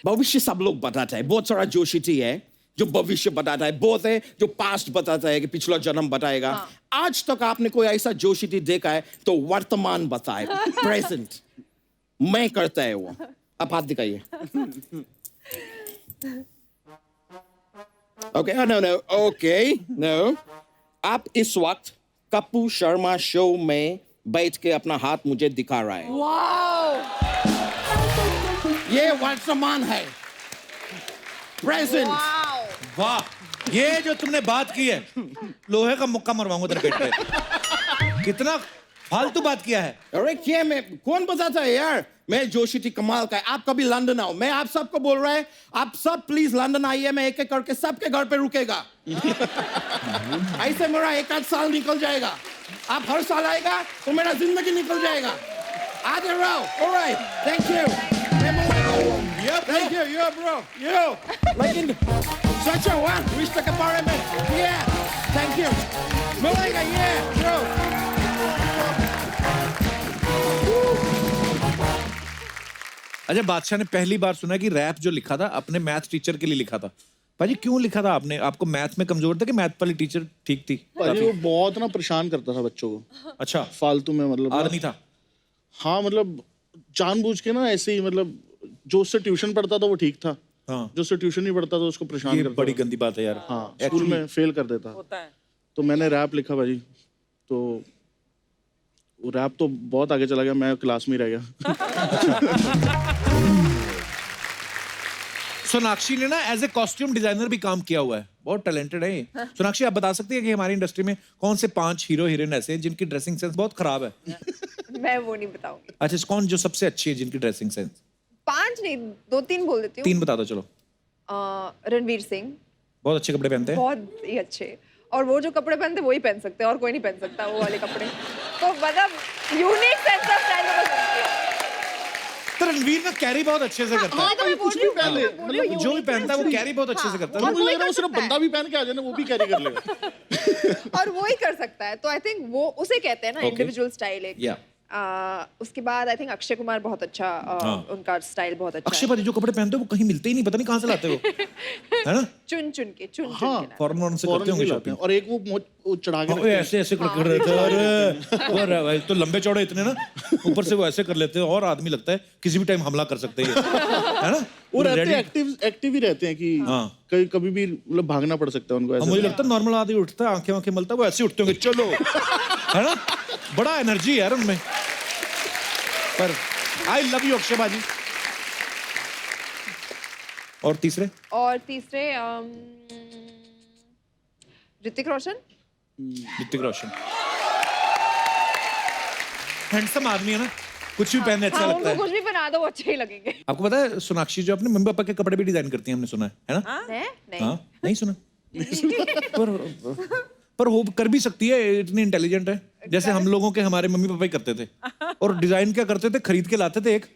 Speaker 11: भविष्य सब लोग बताता है बहुत सारा जोशिटी है जो भविष्य बताता है बहुत है जो पास्ट बताता है कि पिछला जन्म बताएगा आज तक आपने कोई ऐसा जोशिटी देखा है तो वर्तमान बताए प्रेजेंट मैं करता है वो आप हाथ दिखाइए okay no no okay no आप इस वक्त कपूर शर्मा शो में बैठ के अपना हाथ मुझे दिखा रहा है ये वर्तमान है प्रेजेंट
Speaker 1: वाह ये जो तुमने बात की है लोहे का मुक्का मरवाऊंगा तेरे पेट पे कितना फालतू बात किया है
Speaker 11: अरे क्या मैं कौन बताता है यार मैं जोशी कमाल का है आप कभी लंदन आओ मैं आप सबको बोल रहा है आप सब प्लीज लंदन आइए मैं एक एक करके सबके घर पे रुकेगा ऐसे मेरा 1-8 साल निकल जाएगा आप हर साल आएगा तो मेरा जिंदगी निकल जाएगा आ जाओ alright thank you thank you yo bro yo लेकिन सच है वाह रिश्ते के बारे में yeah थैंक यू मिलेगा yeah ब्रो
Speaker 1: अच्छा बादशाह ने पहली बार सुना कि रैप जो लिखा था अपने मैथ टीचर के लिए लिखा था भाजी क्यों लिखा था आपने आपको मैथ में कमजोर था कि मैथ वाली टीचर ठीक थी
Speaker 8: भाई वो बहुत ना परेशान करता था बच्चों को
Speaker 1: अच्छा
Speaker 8: फालतू में मतलब
Speaker 1: आदमी था
Speaker 8: हाँ मतलब जानबूझ के ना ऐसे ही मतलब जो उससे ट्यूशन पढ़ता था वो ठीक था
Speaker 1: हाँ
Speaker 8: जो उससे ट्यूशन नहीं पढ़ता था उसको परेशान
Speaker 1: ये
Speaker 8: करता
Speaker 1: बड़ी
Speaker 8: था।
Speaker 1: गंदी बात है यार
Speaker 8: हाँ स्कूल में फेल कर देता
Speaker 6: होता है
Speaker 8: तो मैंने रैप लिखा भाजी तो वो रैप तो बहुत आगे चला गया मैं क्लास में ही रह गया
Speaker 1: सोनाक्षी ने ना एज ए कॉस्ट्यूम डिजाइनर भी काम किया हुआ है बहुत टैलेंटेड है ये। सोनाक्षी आप बता सकती है कि हमारी इंडस्ट्री में कौन से 5 हीरो हीरोइन ऐसे हैं जिनकी ड्रेसिंग सेंस बहुत खराब है
Speaker 7: मैं वो नहीं बताऊंगी।
Speaker 1: अच्छा कौन जो सबसे अच्छी है जिनकी ड्रेसिंग सेंस
Speaker 7: 5 नहीं 2-3 बोल देती हूँ।
Speaker 1: 3 बता दो चलो
Speaker 7: रणवीर सिंह
Speaker 1: बहुत अच्छे कपड़े पहनते हैं
Speaker 7: बहुत ही अच्छे और वो जो कपड़े पहनते वही पहन सकते हैं और कोई नहीं पहन सकता वो वाले कपड़े तो मतलब यूनिक सेंस ऑफ स्टाइल में पसंद किया।
Speaker 1: तो रणवीर ना कैरी बहुत अच्छे से करता है
Speaker 7: हाँ तो मैं बोल रही हूँ
Speaker 8: मतलब
Speaker 1: जो भी पहनता है वो कैरी बहुत अच्छे से करता है
Speaker 7: और
Speaker 8: मुझे
Speaker 7: वही
Speaker 8: लग रहा है वो
Speaker 7: कर
Speaker 8: सिर्फ
Speaker 7: सकता
Speaker 8: बंदा भी पहन के आ जाए ना वो भी कैरी कर लेगा
Speaker 7: और वो ही कर सकता है तो आई थिंक वो उसे कहते हैं ना
Speaker 1: Okay.
Speaker 7: इंडिविजुअल स्टाइल एक
Speaker 1: Yeah.
Speaker 7: उसके बाद आई थिंक अक्षय कुमार बहुत अच्छा उनका स्टाइल बहुत अच्छा
Speaker 1: अक्षय भाजी जो कपड़े पहनते हैं वो कहीं मिलते ही नहीं पता नहीं कहाँ से लाते हो है ना
Speaker 7: चुन चुन के
Speaker 8: हाँ
Speaker 7: लाते
Speaker 1: फॉरेन से करते होंगे
Speaker 8: लाते हैं
Speaker 1: शॉपिंग
Speaker 8: और एक वो चढ़ा के रखते हैं।
Speaker 1: ऐसे ऐसे कर रहे थे अरे भाई तो लंबे चौड़े इतने ना ऊपर से वो ऐसे कर लेते हैं और आदमी लगता है किसी भी टाइम हमला कर सकते हैं है ना
Speaker 8: वो रहते हैं एक्टिव ही रहते हैं कि
Speaker 1: हाँ।
Speaker 8: कभी भी मतलब भागना पड़ सकता है उनको ऐसे
Speaker 1: मुझे लगता है नॉर्मल आदमी उठता है आंखें मलता है वो ऐसे उठते होंगे चलो है ना बड़ा एनर्जी है यार उनमें पर आई लव यू अक्षय भाजी और तीसरे
Speaker 7: ऋतिक रोशन
Speaker 1: ऋतिक रोशन हैंडसम आदमी है ना कुछ भी पहनने अच्छा
Speaker 7: हाँ
Speaker 1: लगता
Speaker 7: उनको
Speaker 1: है
Speaker 7: कुछ भी बना दो वो अच्छे ही लगेंगे
Speaker 1: आपको पता है सोनाक्षी जो अपने मम्मी पापा के कपड़े भी डिजाइन करती हैं हमने सुना है ना
Speaker 7: नहीं
Speaker 1: हाँ नहीं सुना पर वो कर भी सकती है इतनी इंटेलिजेंट है जैसे हम लोगों के हमारे मम्मी पापा ही करते थे और डिजाइन क्या करते थे खरीद के लाते थे एक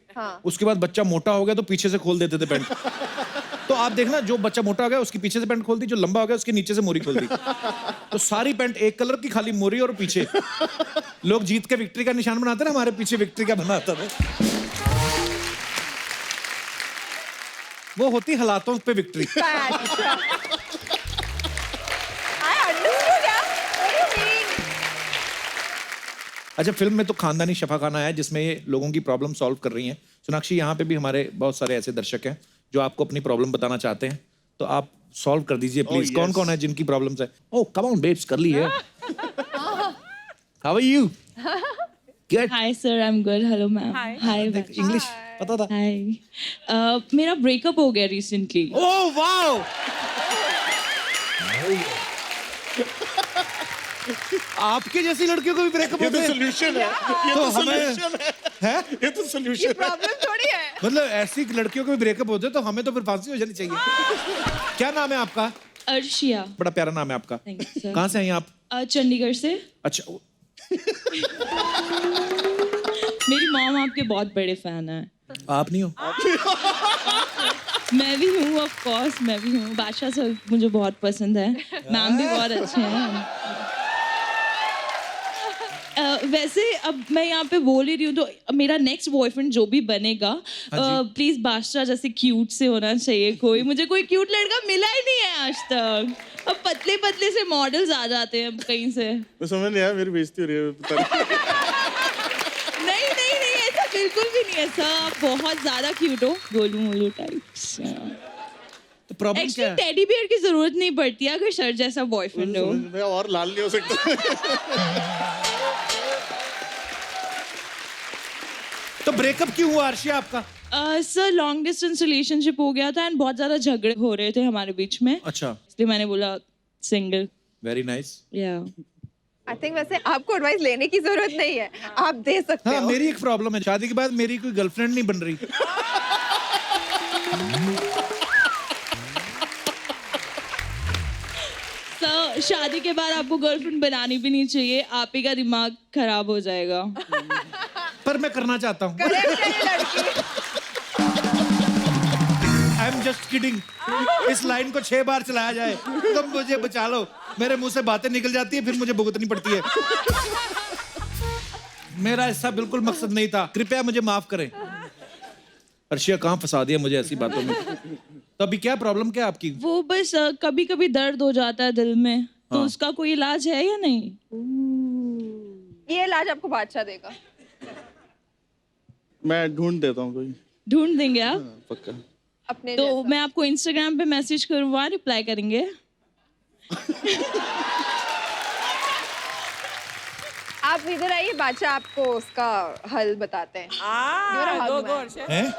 Speaker 1: उसके बाद बच्चा मोटा हो गया तो पीछे से खोल देते थे पैंट तो आप देखना जो बच्चा मोटा हो गया उसके पीछे से पैंट खोल दी जो लंबा हो गया उसके नीचे से मोरी खोल दी तो सारी पैंट एक कलर की खाली मोरी और पीछे लोग जीत के विक्ट्री का निशान बनाते ना हमारे पीछे विक्ट्री का बनाता था वो होती हालातों पे विक्ट्री अच्छा फिल्म में तो खानदानी शफाखाना है जिसमें ये लोगों की प्रॉब्लम सॉल्व कर रही हैं सोनाक्षी यहाँ पे भी हमारे बहुत सारे ऐसे दर्शक हैं जो आपको अपनी प्रॉब्लम बताना चाहते हैं तो आप सॉल्व कर दीजिए प्लीज कौन कौन है जिनकी प्रॉब्लम्स है ओह कम ऑन बेब्स कर ली है how are you good
Speaker 9: hi sir I am good hello ma'am hi
Speaker 1: English पता था
Speaker 9: हाय मेरा ब्रेकअप हो गया रिसेंटली
Speaker 1: ओह वाओ आपके जैसी लड़कियों को भी ब्रेकअप होता है
Speaker 8: सॉल्यूशन है ये
Speaker 1: तो
Speaker 8: तो
Speaker 1: हमें
Speaker 8: सॉल्यूशन है
Speaker 1: है
Speaker 8: ये तो सॉल्यूशन
Speaker 7: प्रॉब्लम थोड़ी है
Speaker 1: मतलब ऐसी लड़कियों को भी ब्रेकअप होते तो हमें तो फिर फांसी हो जानी चाहिए क्या नाम है आपका
Speaker 9: अर्शिया
Speaker 1: बड़ा प्यारा नाम है आपका
Speaker 9: थैंक यू सर
Speaker 1: कहाँ से हैं आप
Speaker 9: चंडीगढ़ से
Speaker 1: अच्छा
Speaker 9: मेरी मॉम आपके बहुत बड़े फैन है
Speaker 1: आप नहीं हो
Speaker 9: मैं भी हूँ ऑफ कोर्स मैं भी हूँ बादशाह सर मुझे बहुत पसंद है मैम भी बहुत अच्छे हैं वैसे अब मैं यहाँ पे बोल ही रही हूँ तो मेरा नेक्स्ट बॉयफ्रेंड जो भी बनेगा प्लीज बादशाह जैसे क्यूट से होना चाहिए कोई, मुझे कोई क्यूट लड़का मिला ही नहीं है आज तक। अब पतले पतले से मॉडल्स आ जाते हैं कहीं से।
Speaker 8: मैं समझ नहीं आया, मेरी बेइज्जती हो रही है।
Speaker 9: नहीं नहीं नहीं, ऐसा बिल्कुल भी नहीं, ऐसा आप बहुत ज्यादा क्यूट हो, गोलू मोलू टाइप्स।
Speaker 1: तो प्रॉब्लम क्या
Speaker 9: एक्चुअली
Speaker 1: है?
Speaker 9: टेडी बियर की जरूरत नहीं पड़ती है अगर सर जैसा बॉयफ्रेंड हो।
Speaker 8: मैं और लाल नहीं हो सकता।
Speaker 1: तो ब्रेकअप क्यों हुआ अर्शिया आपका?
Speaker 9: सर लॉन्ग डिस्टेंस रिलेशनशिप हो गया था एंड बहुत ज्यादा झगड़े हो रहे थे हमारे बीच में,
Speaker 1: अच्छा,
Speaker 9: इसलिए मैंने बोला सिंगल।
Speaker 1: Very nice.
Speaker 9: या
Speaker 7: आई थिंक वैसे आपको एडवाइस लेने की जरूरत नहीं है, आप दे सकते
Speaker 1: हाँ,
Speaker 7: हो।
Speaker 1: मेरी एक प्रॉब्लम है, शादी के बाद मेरी कोई गर्लफ्रेंड नहीं बन रही।
Speaker 9: सर शादी के बाद आपको गर्लफ्रेंड बनानी भी नहीं चाहिए, आप ही का दिमाग खराब हो जाएगा।
Speaker 1: पर मैं करना चाहता हूँ। I am just kidding. इस लाइन को 6 बार चलाया जाए, तुम मुझे बचा लो, मेरे मुंह से बातें निकल जाती है, फिर मुझे भुगतनी पड़ती है। मेरा ऐसा बिल्कुल मकसद नहीं था, कृपया मुझे माफ करें। अर्शिया कहाँ फंसा दिया मुझे ऐसी बातों में। तो अभी क्या प्रॉब्लम क्या है आपकी?
Speaker 9: वो बस कभी कभी दर्द हो जाता है दिल में, तो उसका कोई इलाज है या नहीं?
Speaker 7: ये इलाज आपको बादशाह देगा।
Speaker 8: मैं ढूंढ देता हूँ कोई।
Speaker 9: ढूंढ देंगे आप?
Speaker 8: पक्का।
Speaker 7: अपने
Speaker 9: तो
Speaker 7: जैसा।
Speaker 9: मैं आपको इंस्टाग्राम पे मैसेज करूँगा, रिप्लाई करेंगे?
Speaker 7: आप इधर आइए, बादशाह आपको उसका हल बताते हैं।
Speaker 6: गो गो अर्शिया।
Speaker 1: हैं?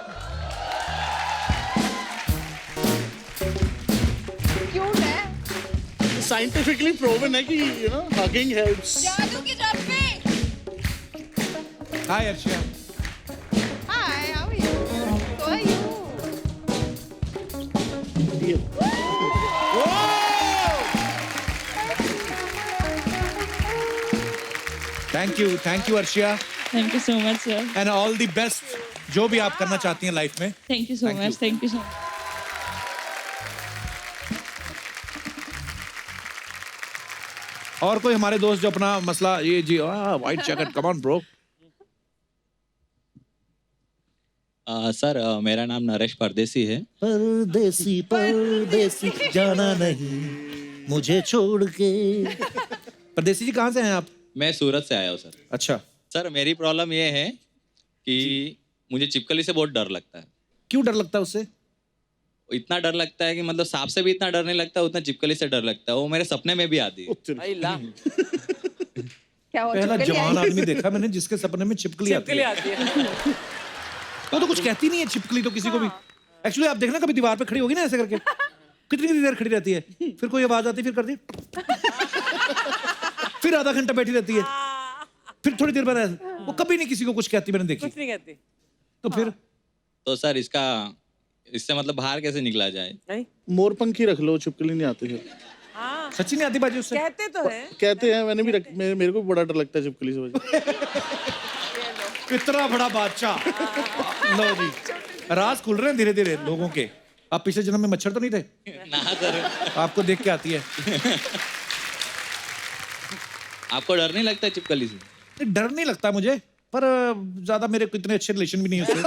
Speaker 7: क्यूट है।
Speaker 8: साइंटिफिकली प्रूवन है कि हगिंग हेल्प्स।
Speaker 7: जादू की टप्पी।
Speaker 1: Hi Arshia.
Speaker 7: Hi, how are you? How are you?
Speaker 1: Thank you Arshia,
Speaker 9: thank you so much sir.
Speaker 1: And all the best जो भी आप करना चाहती हैं लाइफ में।
Speaker 9: Thank you so
Speaker 1: Thank
Speaker 9: much,
Speaker 1: you.
Speaker 9: Thank you so much.
Speaker 1: और कोई हमारे दोस्त जो अपना मसला ये जी white jacket, come on bro.
Speaker 12: Sir मेरा नाम नरेश परदेसी है।
Speaker 1: परदेसी परदेसी जाना नहीं मुझे छोड़ के। परदेसी जी कहाँ से हैं आप?
Speaker 12: मैं सूरत से आया हूँ सर।
Speaker 1: अच्छा,
Speaker 12: सर मेरी प्रॉब्लम ये है कि मुझे छिपकली से बहुत डर लगता है।
Speaker 1: क्यों डर लगता है उससे?
Speaker 12: इतना डर लगता है कि मतलब सांप से भी इतना डर नहीं लगता, उतना छिपकली से डर लगता है। वो मेरे सपने में भी आती है।
Speaker 7: क्या हुआ?
Speaker 1: पहला
Speaker 7: छिपकली
Speaker 1: जवान
Speaker 7: आई?
Speaker 1: आदमी देखा मैंने जिसके सपने में छिपकली आती है। वो तो कुछ कहती नहीं है छिपकली तो किसी को भी। एक्चुअली आप देखना कभी दीवार पे खड़ी होगी ना ऐसे करके, कितनी देर खड़ी रहती है, फिर कोई आवाज आती है, फिर करती है, फिर आधा घंटा बैठी रहती है, फिर थोड़ी देर बाद वो कभी नहीं किसी को कुछ कहती, मैंने देखी।
Speaker 6: कुछ नहीं कहती।
Speaker 1: तो फिर
Speaker 12: तो सर इससे मतलब बाहर कैसे निकला जाए?
Speaker 6: नहीं,
Speaker 8: मोरपंखी रख लो, छिपकली नहीं आती है।
Speaker 6: हाँ,
Speaker 1: सच्ची नहीं आती बाजी उससे?
Speaker 6: कहते तो है।
Speaker 8: कहते हैं, मैंने भी मेरे को भी बड़ा डर लगता है छिपकली से।
Speaker 1: इतना बड़ा बादशाह। लो जी, राज खुल रहे हैं धीरे धीरे लोगों के। आप पिछले जन्म में मच्छर तो नहीं थे?
Speaker 12: ना सर।
Speaker 1: आपको देख के आती है।
Speaker 12: आपको डर नहीं लगता छिपकली से?
Speaker 1: डर नहीं लगता मुझे, पर ज्यादा मेरे को इतने अच्छे रिलेशन भी नहीं है उससे।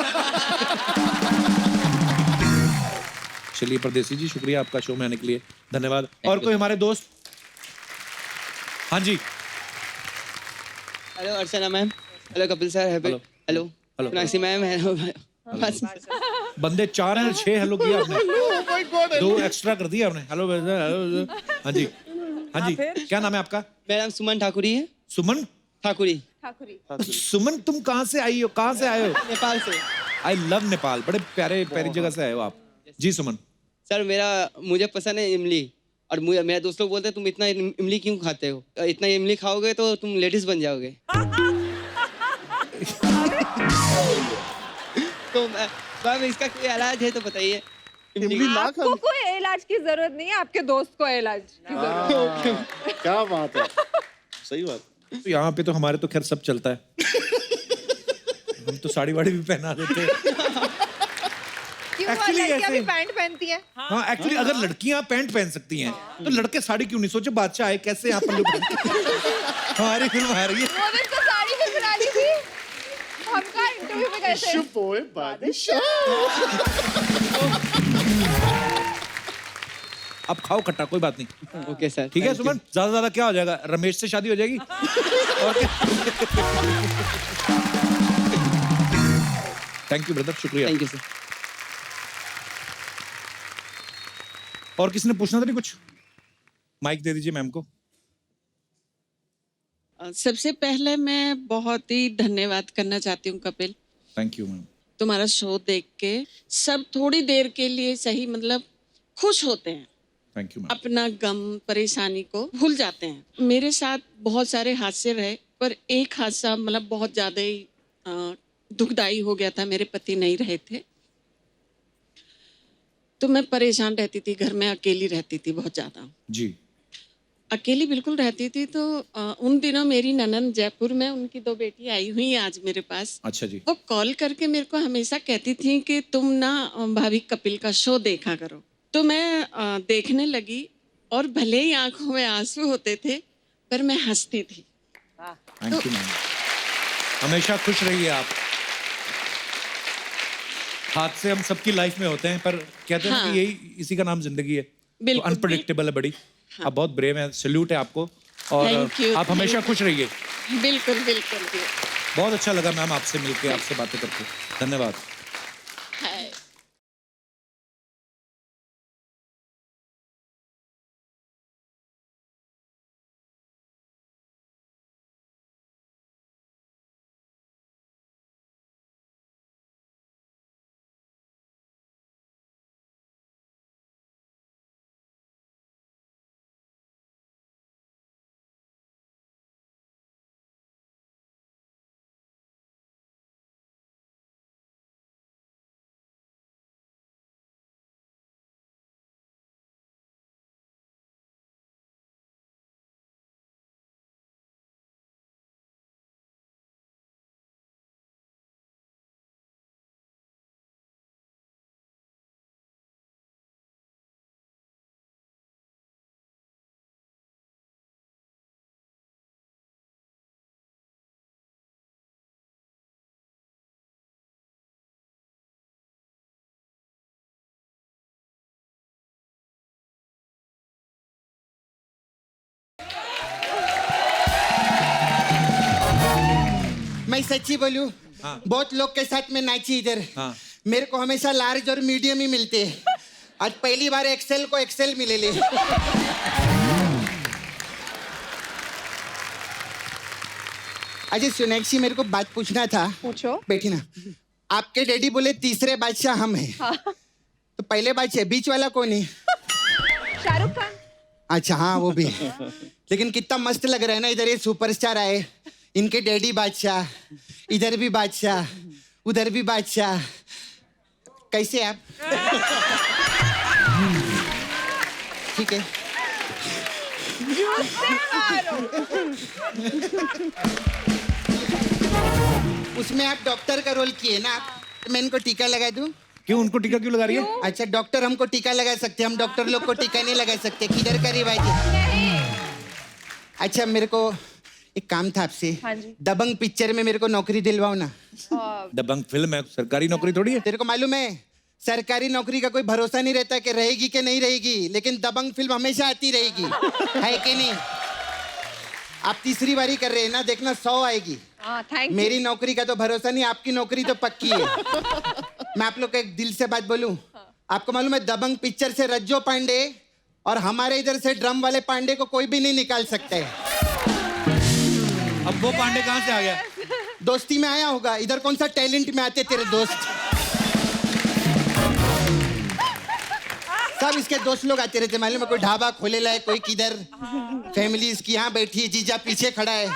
Speaker 1: चलिए परदेसी जी, शुक्रिया आपका शो में आने के लिए, धन्यवाद। और कोई हमारे दोस्त? हाँ जी।
Speaker 5: Hello Archana ma'am, hello Kapil sir, hello
Speaker 1: hello.
Speaker 5: Sonakshi ma'am, hello.
Speaker 1: बंदे 4 हैं, 6 हेलो किया आपने, 2 एक्स्ट्रा कर दिया आपने। Hello hello. हाँ जी, हाँ जी, क्या नाम है आपका?
Speaker 5: मेरा नाम सुमन ठाकुरी है।
Speaker 1: सुमन
Speaker 5: ठाकुरी।
Speaker 1: सुमन, तुम कहाँ से आई हो, कहाँ से आए हो?
Speaker 5: नेपाल से।
Speaker 1: आई लव नेपाल, बड़े प्यारे प्यारी जगह से आए हो आप। जी सुमन।
Speaker 5: सर मुझे पसंद है इमली, और मेरे दोस्त लोग बोलते हैं तुम इतना इमली क्यों खाते हो, इतना इमली खाओगे तो तुम लेडीज बन जाओगे। तो मैम इसका कोई इलाज है तो बताइए।
Speaker 7: आपको कोई इलाज की जरूरत नहीं है, आपके दोस्त को इलाज की जरूरत है।
Speaker 8: क्या बात है, सही बात।
Speaker 1: तो यहाँ पे तो हमारे तो खैर सब चलता है। हम तो साड़ी वाड़ी भी पहना देते हैं।
Speaker 7: क्यों लड़कियां भी पैंट पहनती हैं?
Speaker 1: हाँ, एक्चुअली अगर लड़कियां पैंट पहन सकती हैं तो लड़के साड़ी क्यों नहीं? सोचो बादशाह आए कैसे यहाँ पर। हमारी फिल्म आ रही है।
Speaker 7: इंटरव्यू में गए थे
Speaker 8: बोए बादशाह।
Speaker 1: अब खाओ खट्टा, कोई बात नहीं।
Speaker 5: ओके सर,
Speaker 1: ठीक है
Speaker 5: thank you.
Speaker 1: सुमन, ज्यादा ज्यादा क्या हो जाएगा, रमेश से शादी हो जाएगी और थैंक यू ब्रदर, शुक्रिया।
Speaker 5: Thank you sir.
Speaker 1: और किसी ने पूछना था नहीं कुछ? माइक दे दीजिए मैम को।
Speaker 13: सबसे पहले मैं बहुत ही धन्यवाद करना चाहती हूँ कपिल,
Speaker 1: थैंक यू मैम।
Speaker 13: तुम्हारा शो देख के सब थोड़ी देर के लिए सही मतलब खुश होते हैं,
Speaker 1: थैंक यू मैम।
Speaker 13: अपना गम परेशानी को भूल जाते हैं। मेरे साथ बहुत सारे हादसे रहे, पर एक हादसा मतलब बहुत ज़्यादा ही दुखदाई हो गया था। मेरे पति नहीं रहे थे, तो मैं परेशान रहती थी, घर में अकेली रहती थी बहुत ज़्यादा।
Speaker 1: जी।
Speaker 13: अकेली बिल्कुल रहती थी। तो उन दिनों मेरी ननंद जयपुर में, उनकी 2 बेटी आई हुई हैं आज मेरे पास।
Speaker 1: अच्छा जी।
Speaker 13: वो कॉल करके मेरे को हमेशा कहती थी कि तुम ना भाभी कपिल का शो देखा करो। तो मैं देखने लगी और भले ही आंखों में आंसू होते थे, पर मैं हंसती थी।
Speaker 1: थैंक यू मैम, हमेशा खुश रहिए आप। हादसे हम सबकी लाइफ में होते हैं, पर कहते हैं
Speaker 13: हाँ।
Speaker 1: कि यही इसी का नाम जिंदगी है। तो
Speaker 13: बिल्कुल,
Speaker 1: अनप्रेडिक्टेबल है बड़ी।
Speaker 13: हाँ।
Speaker 1: आप बहुत ब्रेव हैं, सैल्यूट है आपको। और
Speaker 13: Thank you,
Speaker 1: आप हमेशा
Speaker 13: thank you.
Speaker 1: खुश रहिए।
Speaker 13: बिल्कुल बिल्कुल
Speaker 1: बहुत अच्छा लगा मैम आपसे मिलके, आपसे बातें करके। धन्यवाद।
Speaker 13: है।
Speaker 11: मैं सच्ची बोलूं, बहुत लोग के साथ में नाची इधर।
Speaker 1: हाँ।
Speaker 11: मेरे को हमेशा लार्ज और मीडियम ही मिलते हैं। आज पहली बार एक्सेल को एक्सेल मिले ले। अजय सोनाक्षी, मेरे को बात पूछना था।
Speaker 7: पूछो।
Speaker 11: बैठी ना। आपके डैडी बोले तीसरे बादशाह हम हैं।
Speaker 7: हाँ।
Speaker 11: तो पहले बादशाह, बीच वाला कौन है?
Speaker 7: शाहरुख खान।
Speaker 11: अच्छा हाँ, वो भी। लेकिन कितना मस्त लग रहा है ना, इधर ये सुपरस्टार आए, इनके डैडी बादशाह, इधर भी बादशाह, उधर भी बादशाह। कैसे आप? ठीक है। उसमें आप डॉक्टर का रोल किए ना, तो मैं इनको टीका लगा दूं?
Speaker 1: क्यों, उनको टीका क्यों लगा रही है?
Speaker 11: अच्छा, डॉक्टर हमको टीका लगा सकते, हम डॉक्टर लोग को टीका नहीं लगा सकते। किधर का रिवाज है? अच्छा, मेरे को एक काम था आपसे।
Speaker 7: हाँ जी।
Speaker 11: दबंग पिक्चर में मेरे को नौकरी दिलवाओ ना।
Speaker 1: दबंग फिल्म है, सरकारी नौकरी थोड़ी है।
Speaker 11: तेरे को मालूम है, सरकारी नौकरी का कोई भरोसा नहीं रहता कि रहेगी कि नहीं रहेगी, लेकिन दबंग फिल्म हमेशा आती रहेगी, है कि नहीं? आप तीसरी बारी कर रहे हैं ना, देखना 100 आएगी।
Speaker 7: थैंक
Speaker 11: मेरी नौकरी का तो भरोसा नहीं, आपकी नौकरी तो पक्की है। मैं आप लोग को एक दिल से बात बोलूं, आपको मालूम है दबंग पिक्चर से रज्जो पांडे और हमारे इधर से ड्रम वाले पांडे को कोई भी नहीं निकाल सकता है।
Speaker 1: अब वो पांडे कहाँ से आ गया?
Speaker 11: दोस्ती में आया होगा, इधर कौन सा टैलेंट में आते तेरे दोस्त? सब इसके दोस्त लोग आते रहते, मालूम है? कोई ढाबा खोलेला है, कोई किधर, फैमिली इसकी यहाँ बैठी है, जीजा पीछे खड़ा है,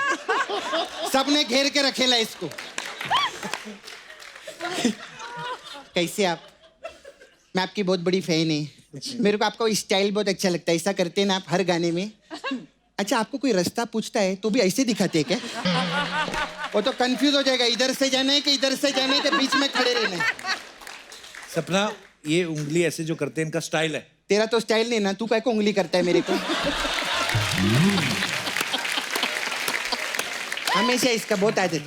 Speaker 11: सबने घेर के रखेला इसको। कैसे आप? मैं आपकी बहुत बड़ी फैन है। मेरे को आपका स्टाइल बहुत अच्छा लगता है, ऐसा करते हैं ना आप हर गाने में। अच्छा, आपको कोई रास्ता पूछता है तो भी ऐसे दिखाते हैं क्या? वो तो कंफ्यूज हो जाएगा, इधर से जाना है कि इधर से जाना है, कि बीच में खड़े रहना है।
Speaker 1: सपना, ये उंगली ऐसे जो करते हैं इनका स्टाइल है।
Speaker 11: तेरा तो स्टाइल नहीं ना, तू क्या को उंगली करता है मेरे को? हम
Speaker 14: हमेशा इसका बहुत आदत।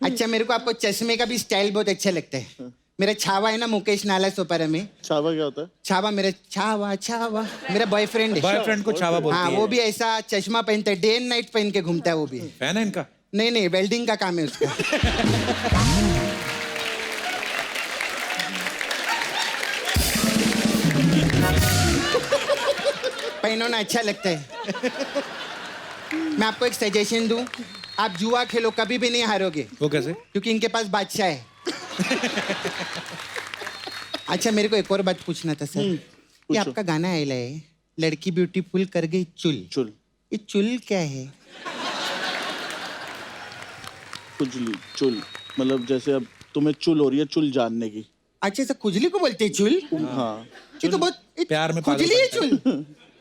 Speaker 14: अच्छा मेरे को आपको चश्मे का भी स्टाइल बहुत अच्छा लगता है। मेरा छावा है ना मुकेश नाला सोपारा में।
Speaker 8: छावा क्या होता है?
Speaker 14: छावा मेरा छावा मेरा बॉयफ्रेंड है।
Speaker 1: बॉयफ्रेंड को छावा बोलती
Speaker 14: हाँ
Speaker 1: है।
Speaker 14: वो भी ऐसा चश्मा पहनता है, डे एंड नाइट पहन के घूमता है वो भी।
Speaker 1: फैन है इनका?
Speaker 14: नहीं वेल्डिंग का काम है उसका। पहनो ना अच्छा लगता है। मैं आपको एक सजेशन दूं, आप जुआ खेलो कभी भी नहीं हारोगे।
Speaker 1: वो कैसे?
Speaker 14: क्योंकि इनके पास बादशाह है। अच्छा मेरे को एक और बात पूछना था सर। ये आपका गाना आयला है, लड़की ब्यूटीफुल कर गई चुल। ये चुल क्या है?
Speaker 8: खुजली चुल मतलब जैसे अब तुम्हें चुल हो रही है चुल जानने की।
Speaker 14: अच्छा सर खुजली को बोलते हैं चुल?
Speaker 8: हाँ
Speaker 14: ये तो बहुत
Speaker 1: प्यार में
Speaker 14: खुजली है चुल।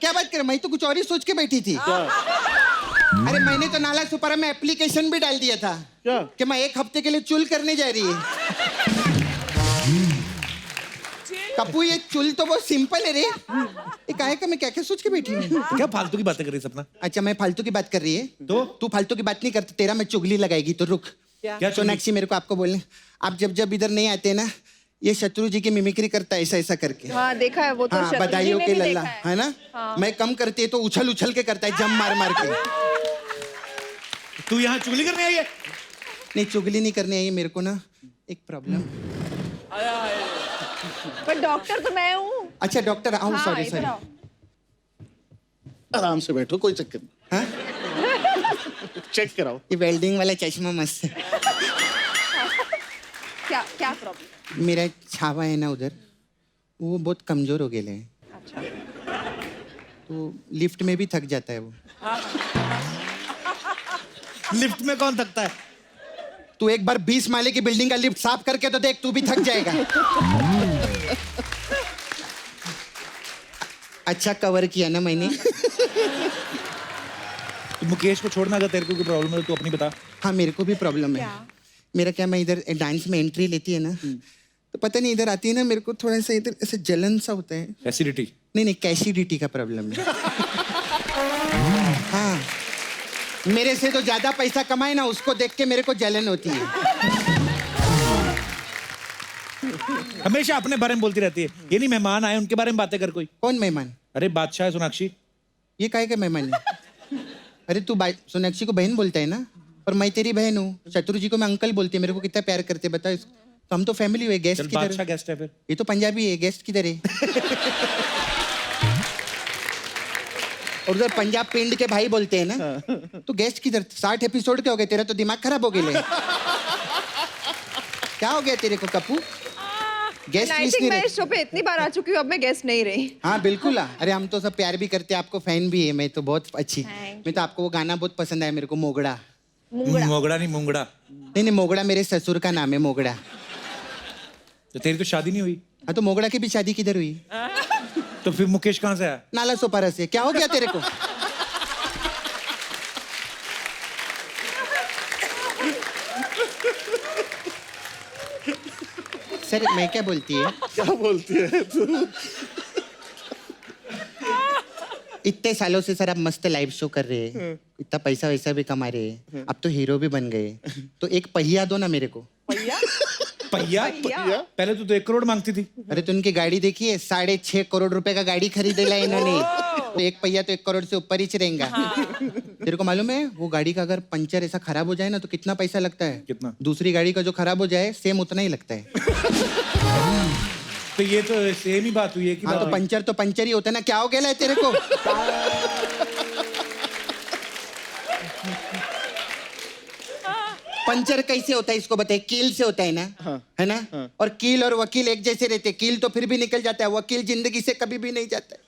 Speaker 14: क्या बात कर रहे, मैं तो कुछ और ही सोच के बैठी थी। अरे मैंने तो नाला सुपारा में एप्लीकेशन भी डाल दिया था
Speaker 8: क्या
Speaker 14: कि मैं 1 हफ्ते के लिए चुल करने जा रही है। कपूर ये चुल तो बहुत सिंपल है रे। ये काहे का मैं क्या क्या सोच के बैठी हूँ।
Speaker 1: क्या फालतू की बातें कर रही है सपना?
Speaker 14: अच्छा मैं फालतू की बात कर रही है
Speaker 1: तो
Speaker 14: तू फालतू की बात नहीं करती, तेरा मैं चुगली लगाएगी तो रुक।
Speaker 1: क्या
Speaker 14: सोनाक्षी मेरे को आपको बोलने, आप जब इधर नहीं आते ना ये शत्रु जी की मिमिक्री करता है ऐसा करके।
Speaker 7: हाँ देखा है वो तो।
Speaker 14: हाँ
Speaker 7: शत्रु जी
Speaker 14: बधाइयों
Speaker 7: ने
Speaker 14: के
Speaker 7: भी
Speaker 14: लल्ला
Speaker 7: देखा
Speaker 14: है ना।
Speaker 7: हाँ।
Speaker 14: मैं कम करती है तो उछल के करता है, जम मार के।
Speaker 1: तू यहाँ चुगली करने आई है?
Speaker 14: नहीं चुगली नहीं करने आई है, मेरे को ना एक प्रॉब्लम।
Speaker 7: पर डॉक्टर तो मैं हूँ।
Speaker 14: अच्छा डॉक्टर आओ।
Speaker 7: हाँ,
Speaker 14: सॉरी
Speaker 7: इधर
Speaker 14: सॉरी।
Speaker 7: आओ।
Speaker 8: आराम से बैठो कोई चक्कर नहीं।
Speaker 14: हाँ
Speaker 8: चेक कराओ।
Speaker 14: ये वेल्डिंग वाला चश्मा मस्त है।
Speaker 7: क्या प्रॉब्लम?
Speaker 14: मेरा छावा है ना उधर, वो बहुत कमजोर हो गए हैं।
Speaker 7: अच्छा
Speaker 14: तो लिफ्ट में भी थक जाता है वो।
Speaker 1: लिफ्ट में कौन थकता है?
Speaker 14: तू एक बार 20 माले की बिल्डिंग का लिफ्ट साफ करके तो देख, तू भी थक जाएगा। अच्छा कवर किया ना मैंने।
Speaker 1: तो मुकेश को छोड़ना, अगर तेरे को कोई प्रॉब्लम है तो अपनी बता।
Speaker 14: हाँ मेरे को भी प्रॉब्लम है। मेरा क्या, मैं इधर डांस में एंट्री लेती है ना तो पता नहीं इधर आती है ना मेरे को थोड़ा सा इधर ऐसे जलन सा होता है।
Speaker 1: एसिडिटी?
Speaker 14: नहीं कैसिडिटी का प्रॉब्लम है। हाँ मेरे से तो ज्यादा पैसा कमाए ना उसको देख के मेरे को जलन होती है।
Speaker 1: हमेशा अपने बारे में बोलती रहती है। ये नहीं मेहमान आए उनके बारे में बातें कर कोई।
Speaker 14: कौन मेहमान?
Speaker 1: अरे बादशाह है सोनाक्षी।
Speaker 14: ये काहे का मेहमान है? अरे तू सोनाक्षी को बहन बोलता है ना, और मैं तेरी बहन हूँ। शत्रु जी को मैं अंकल बोलती है। मेरे को कितना प्यार करते बता इसको। तो हम तो फैमिली हुए। गेस्ट किधर?
Speaker 1: बादशाह गेस्ट है फिर।
Speaker 14: ये तो पंजाबी है, गेस्ट किधर है? और उधर पंजाब पिंड के भाई बोलते हैं ना, तो गेस्ट किधर? 60 एपिसोड के हो गए, तेरा तो दिमाग खराब हो गया। क्या हो गया तेरे को कपूर? गेस्ट
Speaker 7: आई थिंक मैं इस शो पे इतनी बार आ चुकी हूँ, अब मैं गेस्ट नहीं रही।
Speaker 14: हाँ बिल्कुल। अरे हम तो सब प्यार भी करते हैं, आपको फैन भी है। मैं तो बहुत अच्छी। मैं तो आपको वो गाना बहुत पसंद आया मेरे को, मोगड़ा।
Speaker 1: मोगड़ा नहीं मुंगड़ा।
Speaker 14: नहीं मोगड़ा मेरे ससुर का नाम है, मोगड़ा।
Speaker 1: तो तेरी तो शादी नहीं हुई?
Speaker 14: हाँ तो मोगड़ा की भी शादी किधर हुई?
Speaker 1: तो फिर मुकेश कहाँ से आया?
Speaker 14: नाला सोपारा से। क्या हो गया तेरे को? सर मैं क्या बोलती है?
Speaker 8: क्या बोलती है तू?
Speaker 14: इतने सालों से सर आप मस्त लाइव शो कर रहे हैं, इतना पैसा वैसा भी कमा रहे हैं, अब तो हीरो भी बन गए, तो एक पहिया दो ना मेरे को।
Speaker 1: पहिया? पहले तो 1 करोड़ मांगती थी।
Speaker 14: अरे तो उनकी गाड़ी देखिए, 6.5 करोड़ रुपए का गाड़ी खरीदेला इन्होंने। तो एक पहिया तो 1 करोड़ से ऊपर ही रहेगा। तेरे को मालूम है वो गाड़ी का अगर पंचर ऐसा खराब हो जाए ना तो कितना पैसा लगता है?
Speaker 1: कितना?
Speaker 14: दूसरी गाड़ी का जो खराब हो जाए सेम उतना ही लगता है।
Speaker 1: तो ये तो सेम ही बात हुई है कि
Speaker 14: हाँ तो पंचर ही होता है ना। क्या हो गया है तेरे को? पंचर कैसे होता है इसको बताइए? कील से होता है ना। है ना। और कील और वकील एक जैसे रहते हैं। कील तो फिर भी निकल जाता है, वकील जिंदगी से कभी भी नहीं जाता है।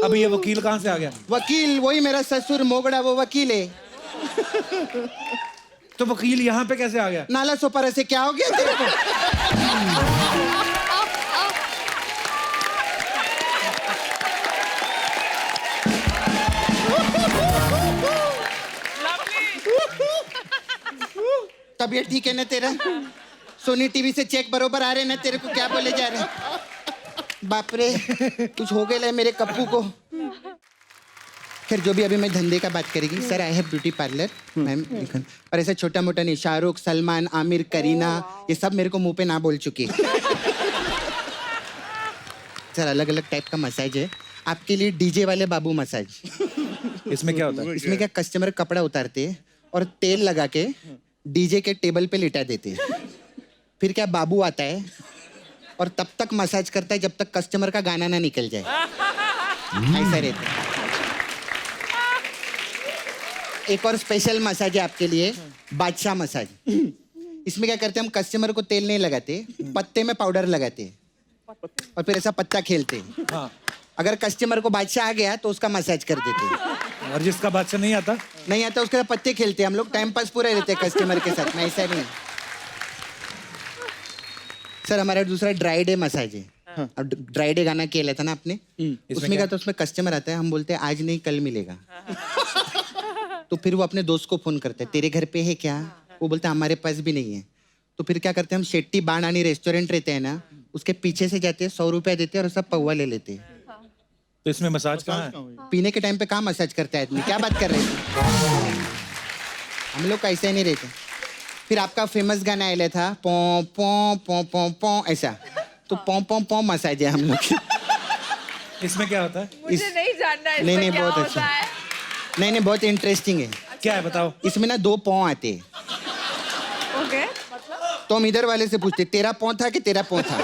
Speaker 1: अब ये वकील कहाँ से आ गया?
Speaker 14: वकील वही मेरा ससुर मोगड़ा, वो वकील है।
Speaker 1: तो वकील यहाँ पे कैसे आ गया?
Speaker 14: नाला सोपारा से। क्या हो गया तेरे को? तबीयत ठीक है ना तेरा? सोनी टीवी से चेक बरोबर आ रहे ना तेरे को? क्या बोले जा रहे? बाप रे कुछ हो गया मेरे कप्पू को। खैर जो भी अभी मैं धंधे का बात करेगी sir I have beauty parlour ma'am और ऐसा छोटा मोटा नहीं शाहरुख सलमान आमिर करीना ये सब मेरे को मुंह पे ना बोल चुके सर अलग अलग टाइप का मसाज है आपके लिए डीजे वाले बाबू मसाज
Speaker 1: इसमें क्या होता है?
Speaker 14: इसमें क्या कस्टमर कपड़ा उतारते हैं और तेल लगा के डीजे के टेबल पे लिटा देते हैं फिर क्या बाबू आता है और तब तक मसाज करता है जब तक कस्टमर का गाना ना निकल जाए ऐसा रहता है एक और स्पेशल मसाज है आपके लिए बादशाह मसाज इसमें क्या करते हैं हम कस्टमर को तेल नहीं लगाते पत्ते में पाउडर लगाते और फिर ऐसा पत्ता खेलते
Speaker 1: हाँ।
Speaker 14: अगर कस्टमर को बादशाह आ गया तो उसका मसाज कर देते
Speaker 1: और जिसका बादशाह नहीं आता
Speaker 14: उसके साथ पत्ते खेलते हम लोग टाइम पास पूरा रहते हैं कस्टमर के साथ में ऐसा नहीं सर हमारा दूसरा ड्राई डे मसाज है अब ड्राई डे गाना खेला था ना आपने उसमें क्या तो उसमें कस्टमर आता है हम बोलते हैं आज नहीं कल मिलेगा तो फिर वो अपने दोस्त को फोन करता है तेरे घर पे है क्या वो बोलता है हमारे पास भी नहीं है तो फिर क्या करते हैं हम शेट्टी बाणानी रेस्टोरेंट रहते हैं ना उसके पीछे से जाते हैं 100 रुपया देते हैं और सब पौवा ले लेते हैं
Speaker 1: तो इसमें मसाज कहाँ है?
Speaker 14: पीने के टाइम पे कहाँ मसाज करता है आदमी क्या बात कर रहे थे हम लोग का ऐसा ही नहीं रहते फिर आपका फेमस गाना आया था पो पो पो पो पो ऐसा तो पो पो पो मसाज है हम लोग
Speaker 1: इसमें क्या होता है?
Speaker 7: मुझे नहीं जानना है
Speaker 14: नहीं बहुत अच्छा नहीं बहुत इंटरेस्टिंग है
Speaker 1: क्या है बताओ?
Speaker 14: इसमें ना 2 पौ आते हैं
Speaker 7: ओके
Speaker 14: तो हम इधर वाले से पूछते तेरा पौ था कि तेरा पौ था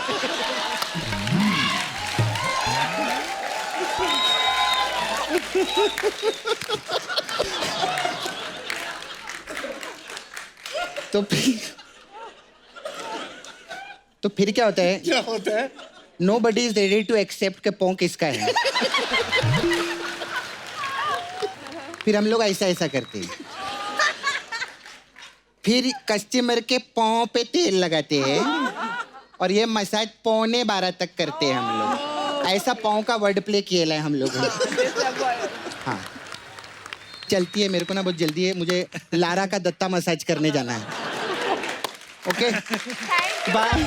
Speaker 14: तो फिर क्या होता है nobody is ready to accept के पौ किसका है फिर हम लोग ऐसा करते हैं फिर कस्टमर के पाँव पे तेल लगाते हैं और ये मसाज 11:45 तक करते हैं हम लोग ऐसा पाँव का वर्ड प्ले किया है हम लोगों ने हाँ चलती है मेरे को ना बहुत जल्दी है मुझे लारा का दत्ता मसाज करने जाना है ओके बाय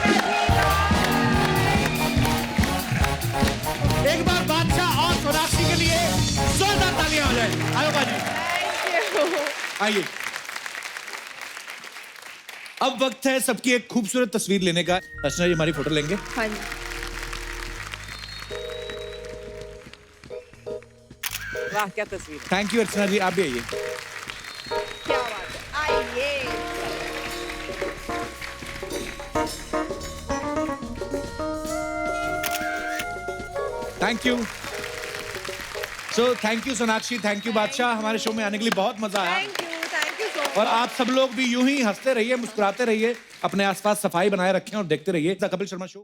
Speaker 11: एक बार बादशाह और सोनाक्षी के लिए जोरदार तालियां हो जाए आओ बाजी
Speaker 1: आइए अब वक्त है सबकी एक खूबसूरत तस्वीर लेने का अर्चना जी हमारी फोटो लेंगे
Speaker 7: हाँ जी
Speaker 6: वाह क्या तस्वीर
Speaker 1: थैंक यू अर्चना जी आप भी आइए
Speaker 7: क्या बात है आइए
Speaker 1: thank you so thank you Sonakshi thank you बादशाह हमारे शो में आने के लिए बहुत मजा आया
Speaker 7: थैंक यू सो मच
Speaker 1: और आप सब लोग भी यूं ही हंसते रहिए मुस्कुराते रहिए अपने आसपास सफाई बनाए रखें और देखते रहिए द कपिल शर्मा शो